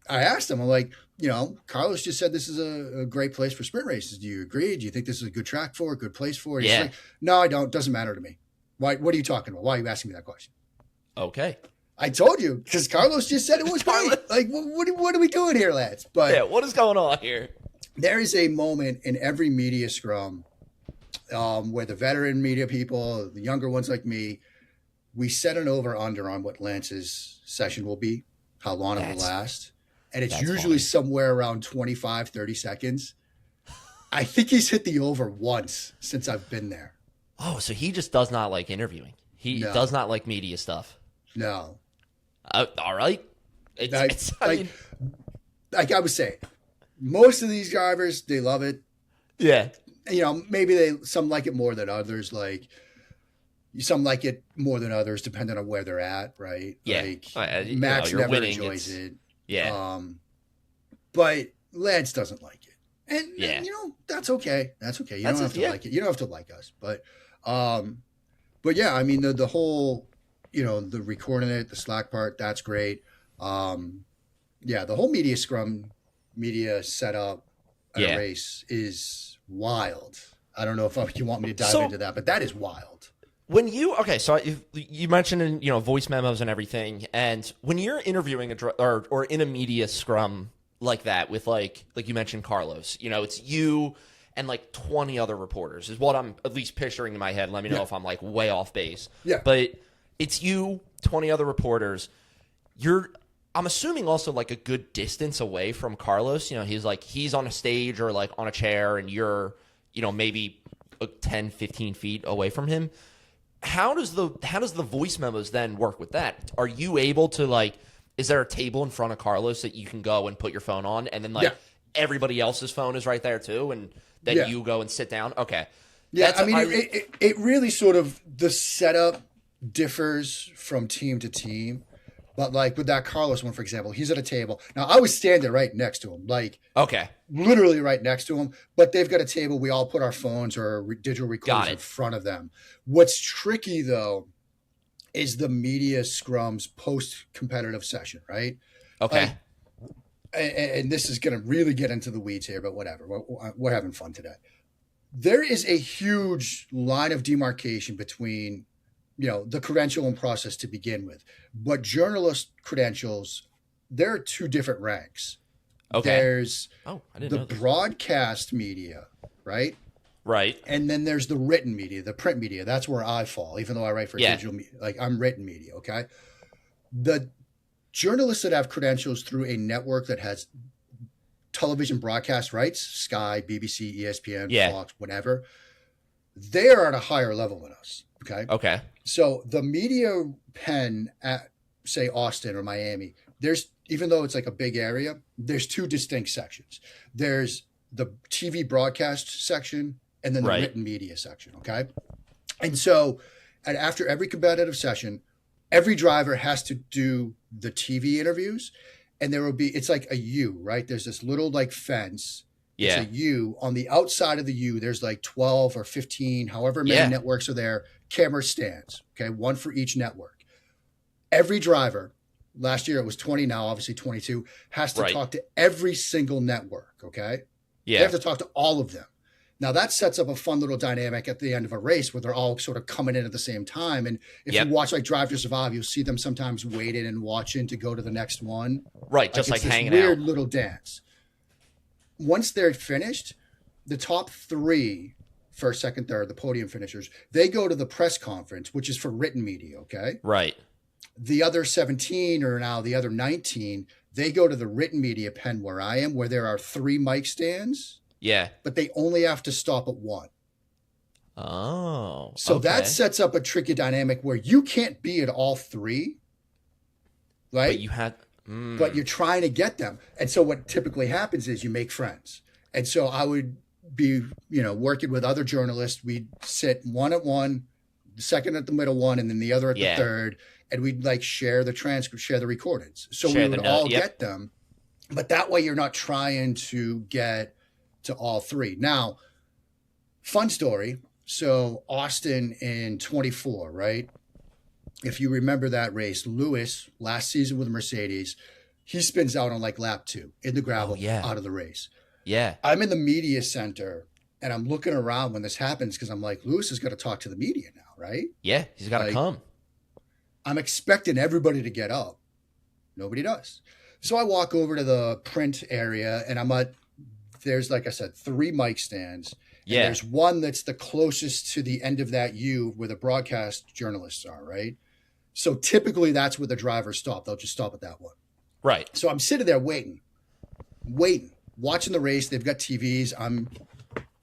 I asked him, I'm like, you know, Carlos just said this is a great place for sprint races. Do you agree? Do you think this is a good track for it, a good place for it? He's like, no, I don't. Doesn't matter to me. Why? What are you talking about? Why are you asking me that question? Okay. I told you, because Carlos just said it was great. Like, what are we doing here, Lance? But yeah, what is going on here? There is a moment in every media scrum where the veteran media people, the younger ones like me, we set an over-under on what Lance's session will be, how long it will last. And it's usually somewhere around 25, 30 seconds. I think he's hit the over once since I've been there. Oh, so he just does not like interviewing. He does not like media stuff. No. All right. Like I was saying, most of these drivers, they love it. Yeah. You know, maybe some like it more than others. Like, some like it more than others, depending on where they're at, right? Yeah. Like, Max never enjoys it. Yeah. But Lance doesn't like it. And you know, that's okay. That's okay. You don't have to like it. You don't have to like us. But yeah, I mean, the whole, you know, the recording it, the Slack part, that's great. Yeah, the whole media setup at a race is wild. I don't know if you want me to dive into that, but that is wild. When so you mentioned voice memos and everything, and when you're interviewing or in a media scrum like that with like you mentioned Carlos, it's you and like 20 other reporters is what I'm at least picturing in my head. Let me know if I'm like way off base. Yeah, but it's you, 20 other reporters. I'm assuming also like a good distance away from Carlos. He's on a stage or like on a chair, and you're maybe 10, 15 feet away from him. How does the voice memos then work with that? Are you able to is there a table in front of Carlos that you can go and put your phone on, and then everybody else's phone is right there too, and then you go and sit down? Okay. Yeah, it really sort of, the setup differs from team to team. But like with that Carlos one, for example, he's at a table. Now, I was standing right next to him, literally right next to him. But they've got a table. We all put our phones or digital recorders in front of them. What's tricky, though, is the media scrums post-competitive session, right? Okay. And this is going to really get into the weeds here, but whatever. We're having fun today. There is a huge line of demarcation between the credentialing process to begin with. But journalist credentials, there are two different ranks. Okay. There's the broadcast media, right? Right. And then there's the written media, the print media. That's where I fall, even though I write for digital media. Like, I'm written media, okay? The journalists that have credentials through a network that has television broadcast rights, Sky, BBC, ESPN, Fox, whatever, they are at a higher level than us. Okay. So the media pen at, say, Austin or Miami, even though it's like a big area, there's two distinct sections. There's the TV broadcast section and then the written media section. Okay. And so after every competitive session, every driver has to do the TV interviews, and it's like a U, right? There's this little like fence. Yeah. It's a U. On the outside of the U, there's like 12 or 15, however many networks are there, camera stands, okay? One for each network. Every driver, last year it was 20, now obviously 22, has to talk to every single network, okay? Yeah. They have to talk to all of them. Now that sets up a fun little dynamic at the end of a race where they're all sort of coming in at the same time. And if you watch like Drive to Survive, you'll see them sometimes waiting and watching to go to the next one. Right, just like hanging out. Weird little dance. Once they're finished, the top three, first, second, third, the podium finishers, they go to the press conference, which is for written media, okay? Right. The other 17, or now the other 19, they go to the written media pen where I am, where there are 3 mic stands. Yeah. But they only have to stop at one. Oh. So okay. that sets up a tricky dynamic where you can't be at all three, right? But you had. But you're trying to get them. And so what typically happens is you make friends. And so I would be, working with other journalists. We'd sit one at one, the second at the middle one, and then the other at the third. And we'd like share the transcript, share the recordings. So we would all get them. But that way you're not trying to get to all three. Now, fun story. So Austin in 24, right? If you remember that race, Lewis, last season with Mercedes, he spins out on like lap 2 in the gravel out of the race. Yeah. I'm in the media center and I'm looking around when this happens because I'm like, Lewis is going to talk to the media now, right? Yeah, he's got to come. I'm expecting everybody to get up. Nobody does. So I walk over to the print area and there's, like I said, 3 mic stands. Yeah. And there's one that's the closest to the end of that U where the broadcast journalists are, right? So typically that's where the drivers stop. They'll just stop at that one. Right. So I'm sitting there waiting, watching the race. They've got TVs. I'm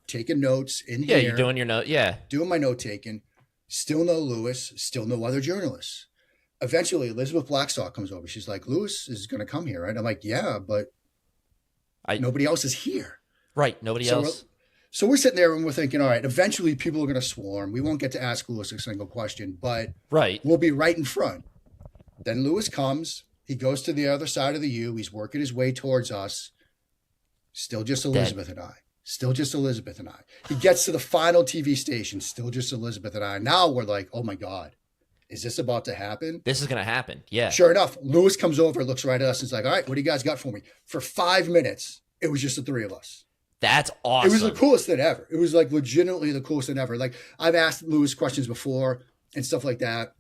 taking notes in here. Yeah, you're doing your note. Yeah. Doing my note taking. Still no Lewis. Still no other journalists. Eventually, Elizabeth Blackstock comes over. She's like, Lewis is going to come here, right? I'm like, yeah, but nobody else is here. Right. Nobody else. So we're sitting there and we're thinking, all right, eventually people are going to swarm. We won't get to ask Lewis a single question, but we'll be right in front. Then Lewis comes. He goes to the other side of the U. He's working his way towards us. Still just Elizabeth and I. Still just Elizabeth and I. He gets to the final TV station. Still just Elizabeth and I. Now we're like, oh my God, is this about to happen? This is going to happen. Yeah. Sure enough, Lewis comes over, looks right at us, and is like, all right, what do you guys got for me? For 5 minutes, it was just the 3 of us. That's awesome. It was the coolest thing ever. It was like legitimately the coolest thing ever. Like I've asked Lewis questions before and stuff like that.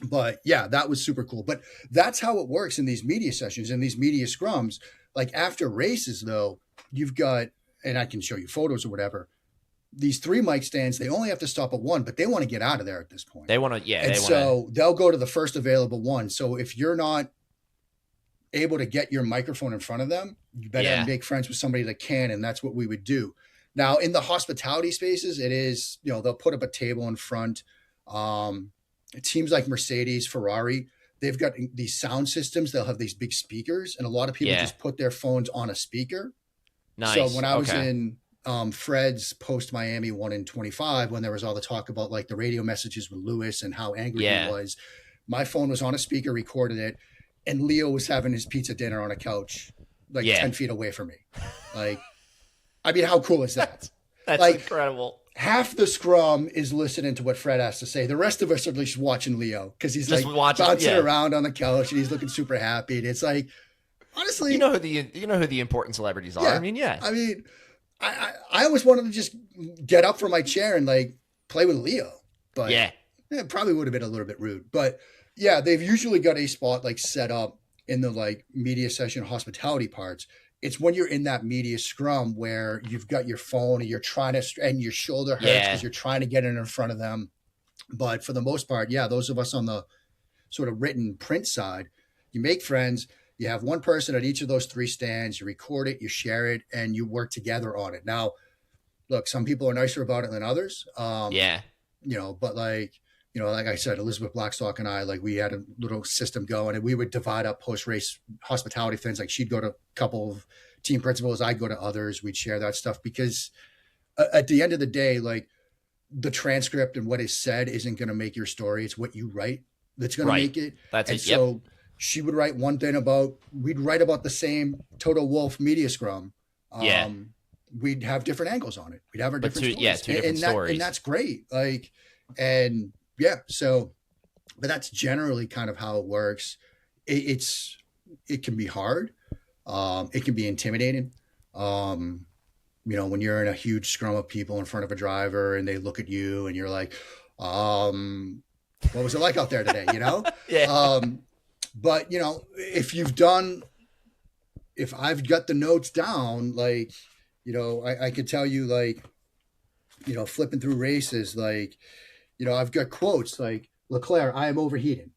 But yeah, that was super cool. But that's how it works in these media sessions, in these media scrums. Like after races though, you've got, and I can show you photos or whatever, these 3 mic stands, they only have to stop at one, but they want to get out of there at this point. They want to, yeah. And so they'll go to the first available one. So if you're not able to get your microphone in front of them, you better make friends with somebody that can, and that's what we would do. Now in the hospitality spaces, it is, they'll put up a table in front. Teams like Mercedes, Ferrari, they've got these sound systems. They'll have these big speakers, and a lot of people just put their phones on a speaker. Nice. So when I was in Fred's post Miami one in 25, when there was all the talk about like the radio messages with Lewis and how angry he was, my phone was on a speaker, recorded it. And Leo was having his pizza dinner on a couch, like 10 feet away from me. Like, I mean, how cool is that? That's like, incredible. Half the scrum is listening to what Fred has to say. The rest of us are just watching Leo because he's just like bouncing around on the couch and he's looking super happy. And it's like, honestly, you know who the important celebrities are. Yeah, I mean, I always wanted to just get up from my chair and like play with Leo, but it probably would have been a little bit rude, but. Yeah, they've usually got a spot like set up in the like media session hospitality parts. It's when you're in that media scrum where you've got your phone and you're trying to, and your shoulder hurts because you're trying to get in front of them. But for the most part, those of us on the sort of written print side, you make friends, you have one person at each of those 3 stands, you record it, you share it, and you work together on it. Now, look, some people are nicer about it than others. But like I said, Elizabeth Blackstock and I, like we had a little system going and we would divide up post-race hospitality things. Like she'd go to a couple of team principals, I'd go to others. We'd share that stuff because at the end of the day, like the transcript and what is said isn't going to make your story. It's what you write that's going to make it. That's and it. So she would write one thing we'd write about the same Toto Wolff media scrum. We'd have different angles on it. We'd have our different stories. Two different stories. And that's great. But that's generally kind of how it works. It can be hard. It can be intimidating. When you're in a huge scrum of people in front of a driver and they look at you and you're like, what was it like out there today? But if I've got the notes down, like, I could tell you like, flipping through races, like, I've got quotes like Leclerc, I am overheating.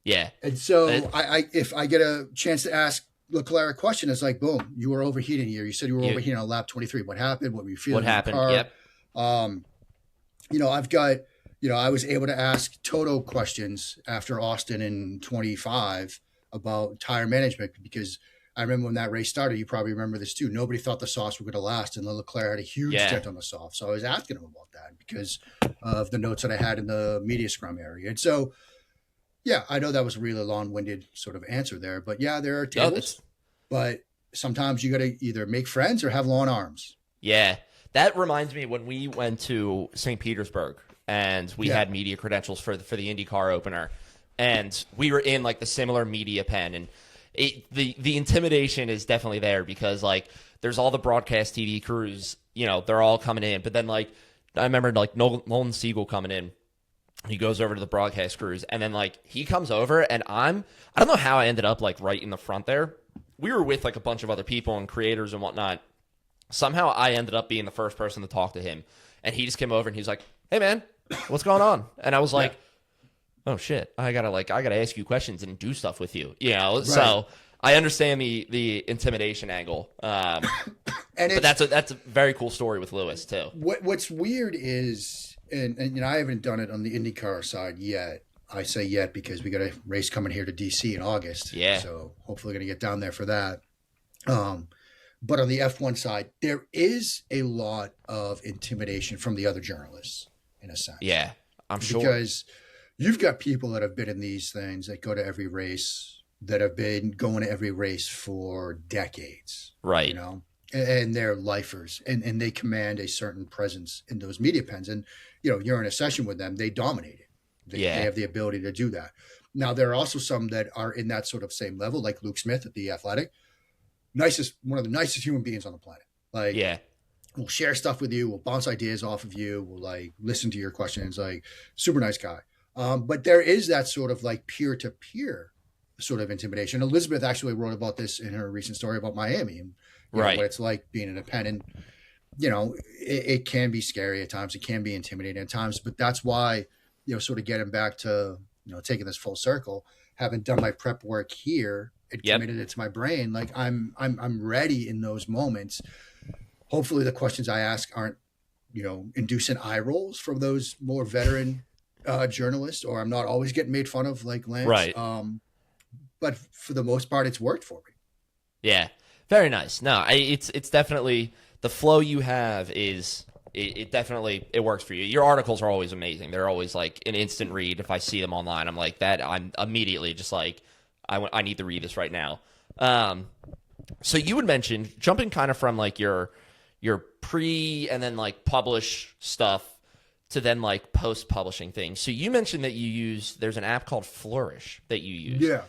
Yeah. And so if I get a chance to ask Leclerc a question, it's like, boom, you were overheating here. You said you were overheating on lap 23. What happened? What were you feeling? What happened? In the car? Yep. I've got, I was able to ask Toto questions after Austin in 25 about tire management, because I remember when that race started, you probably remember this too. Nobody thought the softs were going to last, and Leclerc had a huge dent on the soft. So I was asking him about that because of the notes that I had in the media scrum area. And so, yeah, I know that was a really long-winded sort of answer there, but yeah, there are tables, but sometimes you got to either make friends or have long arms. Yeah. That reminds me when we went to St. Petersburg and we had media credentials for the IndyCar opener, and we were in like the similar media pen, and the intimidation is definitely there because like there's all the broadcast TV crews, they're all coming in, but then like I remember like Nolan Siegel coming in. He goes over to the broadcast crews, and then like he comes over, and I don't know how I ended up like right in the front there. We were with like a bunch of other people and creators and whatnot. Somehow I ended up being the first person to talk to him, and he just came over and he's like, "Hey man, what's going on?" And I was like, "Oh shit, I gotta ask you questions and do stuff with you." Right. So I understand the intimidation angle. But that's a very cool story with Lewis too. What's weird is, and I haven't done it on the IndyCar side yet. I say yet because we got a race coming here to DC in August. Yeah. So hopefully going to get down there for that. But on the F1 side, there is a lot of intimidation from the other journalists, in a sense. Yeah, I'm sure. Because you've got people that have been in these things, that go to every race, that have been going to every race for decades. Right. And they're lifers, and they command a certain presence in those media pens. And, you're in a session with them, they dominate it. They have the ability to do that. Now, there are also some that are in that sort of same level, like Luke Smith at The Athletic. One of the nicest human beings on the planet. Like, we'll share stuff with you. We'll bounce ideas off of you. We'll like listen to your questions. Like, super nice guy. But there is that sort of like peer-to-peer sort of intimidation. Elizabeth actually wrote about this in her recent story about Miami, and what it's like being in a pen. And it can be scary at times. It can be intimidating at times. But that's why, sort of getting back to taking this full circle, having done my prep work here. It committed it to my brain. Like I'm ready in those moments. Hopefully the questions I ask aren't, inducing eye rolls from those more veteran journalists, or I'm not always getting made fun of like Lance. Right. But for the most part, it's worked for me. Yeah. Very nice. No, it's definitely the flow you have is it definitely works for you. Your articles are always amazing. They're always like an instant read. If I see them online, I'm like that. I'm immediately just like, I need to read this right now. So you would mention jumping kind of from like your pre and then like publish stuff to then like post publishing things. So you mentioned that there's an app called Flourish that you use. Yeah.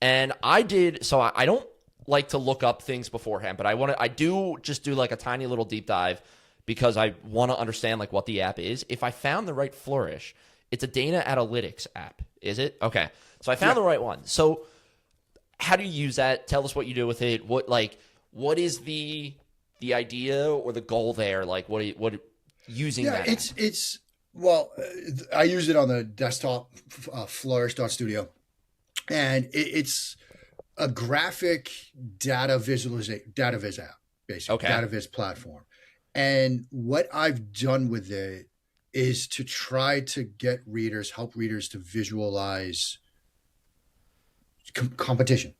And I did. So I don't like to look up things beforehand, but I do just do like a tiny little deep dive because I want to understand like what the app is. If I found the right Flourish, it's a data analytics app. Is it? Okay. So I found the right one. So how do you use that? Tell us what you do with it. What is the idea or the goal there? Like what using that? I use it on the desktop, flourish.studio, and it's a graphic data viz app, basically. Okay. Data viz platform. And what I've done with it is to try to help readers to visualize competition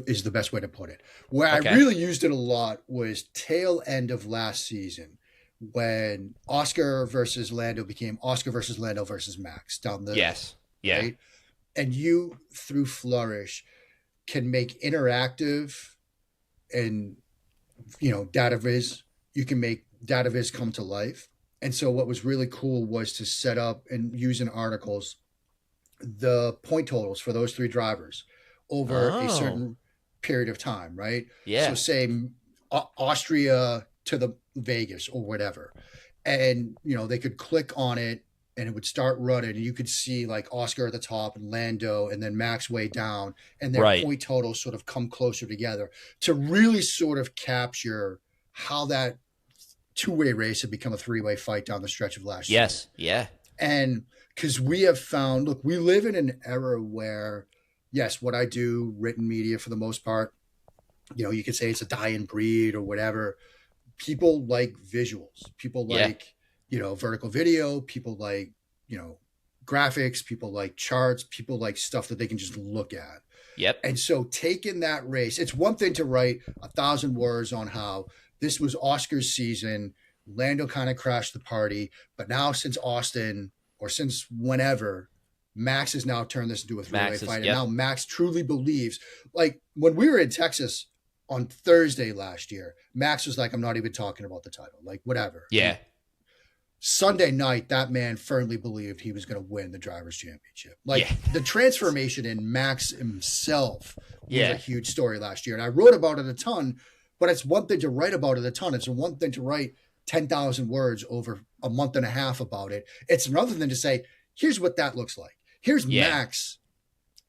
is the best way to put it. Where I really used it a lot was tail end of last season when Oscar versus Lando became Oscar versus Lando versus Max down the right? And you through Flourish can make interactive and data viz. You can make data viz come to life. And so what was really cool was to set up and use in articles the point totals for those three drivers over a certain period of time, right? Yeah. So say Austria to the Vegas or whatever. And, they could click on it and it would start running and you could see like Oscar at the top and Lando and then Max way down and their point totals sort of come closer together to really sort of capture how that two-way race had become a three-way fight down the stretch of last year. Yes. Yeah. And because we have found, look, we live in an era where, yes, what I do, written media for the most part, you could say it's a dying breed or whatever. People like visuals. People like vertical video, people like, graphics, people like charts, people like stuff that they can just look at. Yep. And so taking that race, it's one thing to write 1,000 words on how this was Oscar's season. Lando kind of crashed the party, but now since Austin or since whenever, Max has now turned this into a three-way fight. Yep. And now Max truly believes, like when we were in Texas on Thursday last year, Max was like, I'm not even talking about the title, like whatever. Yeah. Sunday night, that man firmly believed he was going to win the Drivers' Championship. Like the transformation in Max himself was a huge story last year. And I wrote about it a ton, but it's one thing to write about it a ton. It's one thing to write 10,000 words over a month and a half about it. It's another thing to say, here's what that looks like. Here's Max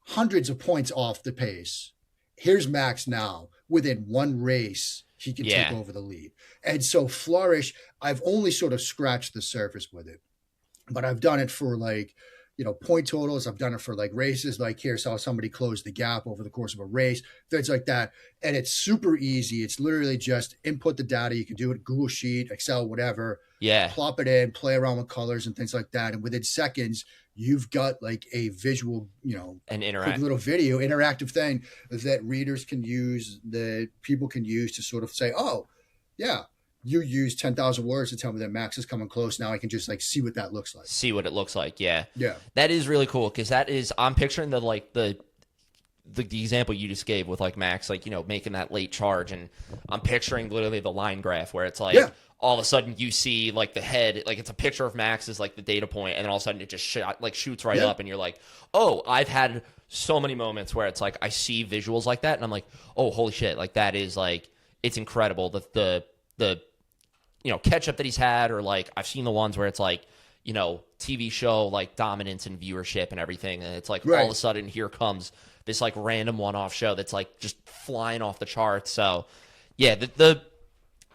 hundreds of points off the pace. Here's Max now within one race. He can take over the lead. And so Flourish, I've only sort of scratched the surface with it, but I've done it for like, point totals. I've done it for like races, like here's how somebody closed the gap over the course of a race, things like that. And it's super easy. It's literally just input the data. You can do it Google Sheet, Excel, whatever. Yeah. Plop it in, play around with colors and things like that. And within seconds, you've got like a visual, an quick little video, interactive thing that readers can use, that people can use to sort of say, oh, yeah, you used 10,000 words to tell me that Max is coming close. Now I can just like see what that looks like. See what it looks like. Yeah. Yeah. That is really cool. Cause I'm picturing the example you just gave with like Max, like, making that late charge. And I'm picturing literally the line graph where it's like, all of a sudden you see like the head, like it's a picture of Max as like the data point, and then all of a sudden it just shoots right up, and you're like, oh, I've had so many moments where it's like I see visuals like that, and I'm like, oh, holy shit, like that is like, it's incredible. The catch up that he's had, or like I've seen the ones where it's like, TV show like dominance and viewership and everything, and it's like all of a sudden here comes this like random one-off show that's like just flying off the charts. So yeah,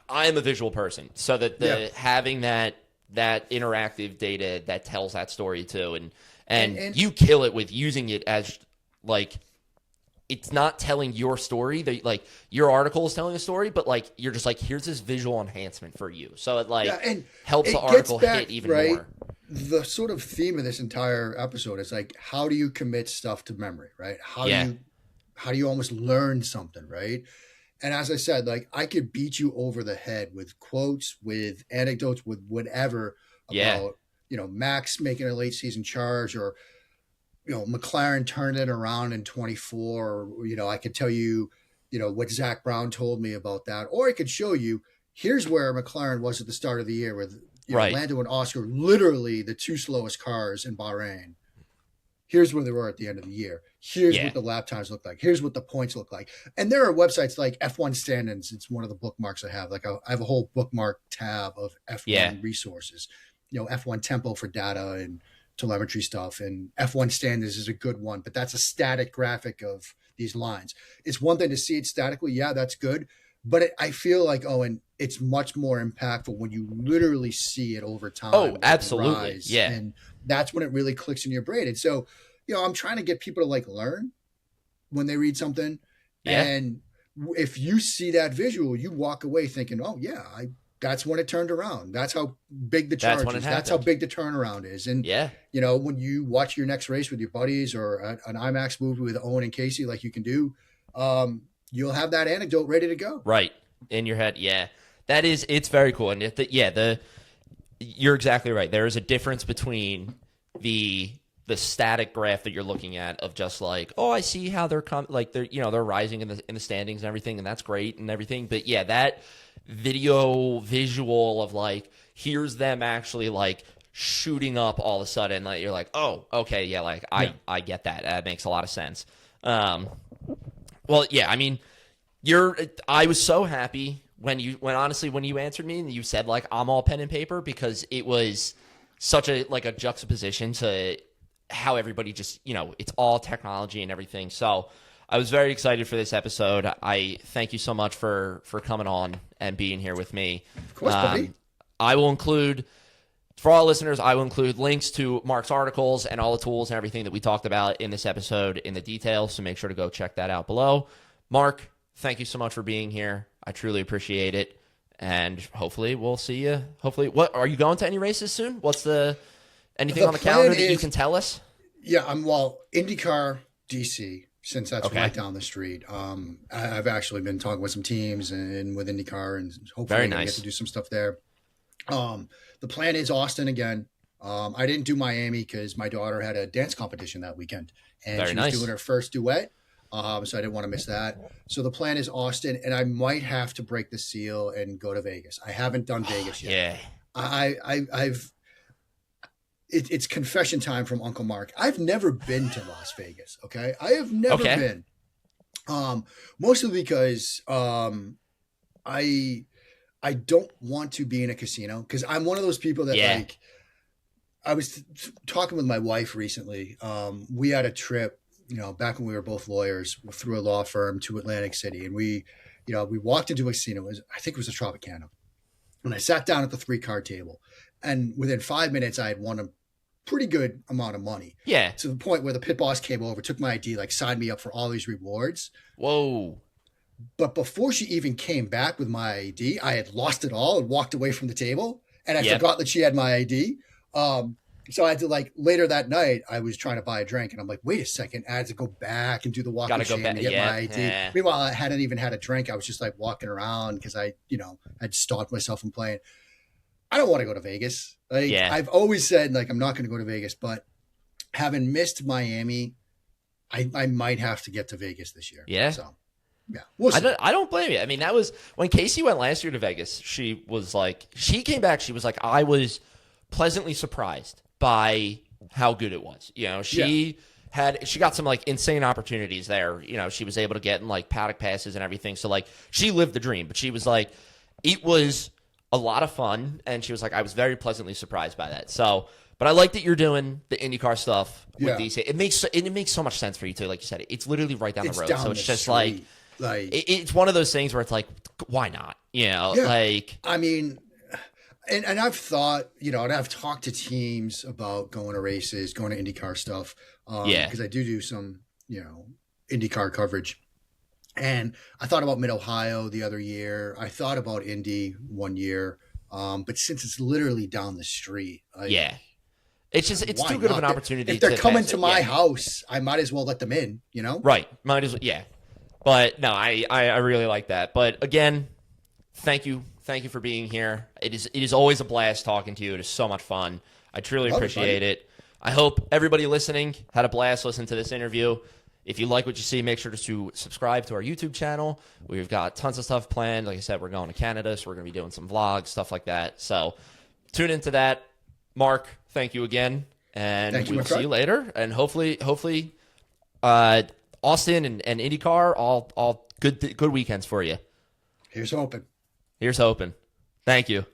I am a visual person, so that having that interactive data that tells that story too, and you kill it with using it as like, it's not telling your story, that like your article is telling a story, but like you're just like, here's this visual enhancement for you, so it like helps the article hit even more. The sort of theme of this entire episode is like, how do you commit stuff to memory, right? How do you almost learn something, right? And as I said, like I could beat you over the head with quotes, with anecdotes, with whatever about, Max making a late season charge, or, McLaren turned it around in 24, or, I could tell you, what Zach Brown told me about that, or I could show you, here's where McLaren was at the start of the year with Lando and Oscar, literally the two slowest cars in Bahrain. Here's where they were at the end of the year. Here's what the lap times look like. Here's what the points look like. And there are websites like F1 Standings. It's one of the bookmarks I have. Like I have a whole bookmark tab of F1 resources. F1 Tempo for data and telemetry stuff. And F1 Standings is a good one, but that's a static graphic of these lines. It's one thing to see it statically. Yeah, that's good. But I feel like, Owen, it's much more impactful when you literally see it over time. Oh, absolutely. Yeah. And that's when it really clicks in your brain. And so, I'm trying to get people to like learn when they read something. Yeah. And if you see that visual, you walk away thinking, oh yeah, that's when it turned around. That's how big the charge is. That's how big the turnaround is. And when you watch your next race with your buddies, or an IMAX movie with Owen and Casey, like you can do, you'll have that anecdote ready to go. Right. In your head. Yeah. It's very cool. And you're exactly right. There is a difference between the static graph that you're looking at of just like, oh, I see how they're they're rising in the standings and everything, and that's great and everything. But yeah, that visual of like, here's them actually like shooting up all of a sudden, like you're like, oh, okay, yeah, like I get that. That makes a lot of sense. Well, yeah, I mean, I was so happy when you answered me and you said like, I'm all pen and paper, because it was such a juxtaposition to how everybody just, it's all technology and everything. So I was very excited for this episode. I thank you so much for coming on and being here with me. Of course, buddy. I will include, for all listeners, I will include links to Mark's articles and all the tools and everything that we talked about in this episode in the details, so make sure to go check that out below. Mark, thank you so much for being here. I truly appreciate it. and hopefully we'll see you. Hopefully, what are you going to any races soon? What's anything The on the plan calendar that you is- can tell us? Yeah, IndyCar DC, since that's Okay. right down the street. I've actually been talking with some teams and with IndyCar, and hopefully Very I get nice. to do some stuff there. The plan is Austin again. I didn't do Miami because my daughter had a dance competition that weekend, and Very she nice. was doing her first duet. So I didn't want to miss that. So the plan is Austin, and I might have to break the seal and go to Vegas. I haven't done Vegas yet. Yeah. It's confession time from Uncle Mark. I've never been to Las Vegas. Okay, I have never Okay. been. Mostly because I don't want to be in a casino because I'm one of those people that Yeah. like. I was talking with my wife recently. We had a trip, back when we were both lawyers, through a law firm to Atlantic City, and we walked into a casino. I think it was a Tropicana, and I sat down at the 3-card table, and within 5 minutes, I had won a pretty good amount of money. Yeah. To the point where the pit boss came over, took my ID, like signed me up for all these rewards. Whoa. But before she even came back with my ID, I had lost it all and walked away from the table, and I Yep. forgot that she had my ID. So I had to later that night, I was trying to buy a drink, and I'm like, wait a second, I had to go back and do the walk Gotta of go shame back, to get yeah, my ID. yeah. Meanwhile, I hadn't even had a drink. I was just like walking around because I had stalked myself from playing. I don't want to go to Vegas. Yeah. I've always said I'm not going to go to Vegas, but having missed Miami, I might have to get to Vegas this year. Yeah. So yeah, we'll see. I don't blame you. I mean, that was when Casey went last year to Vegas. She came back. She was like, I was pleasantly surprised by how good it was. She got some insane opportunities there. She was able to get in paddock passes and everything. So she lived the dream, but she was like, it was a lot of fun. And she was like, I was very pleasantly surprised by that. So, but I like that you're doing the IndyCar stuff with Yeah. these. It makes so much sense for you too. Like you said, it's literally right down It's the road. down So it's the just street. it's one of those things where it's like, why not? I mean, and I've thought, and I've talked to teams about going to races, going to IndyCar stuff. Yeah. Because I do some, IndyCar coverage. And I thought about Mid-Ohio the other year. I thought about Indy one year. But since it's literally down the street. Yeah. It's why too good of not? an opportunity. If they're coming pass to it. my Yeah. house, I might as well let them in, Right. Might as well. Yeah. But no, I really like that. But again, thank you. Thank you for being here. It is always a blast talking to you. It is so much fun. I truly Love it, appreciate buddy. it. I hope everybody listening had a blast listening to this interview. If you like what you see, make sure to subscribe to our YouTube channel. We've got tons of stuff planned. Like I said, we're going to Canada, so we're going to be doing some vlogs, stuff like that. So tune into that. Mark, thank you again. And Thank you, we'll my see friend. you later. And hopefully, Austin and IndyCar, all good weekends for you. Here's hoping. Here's hoping. Thank you.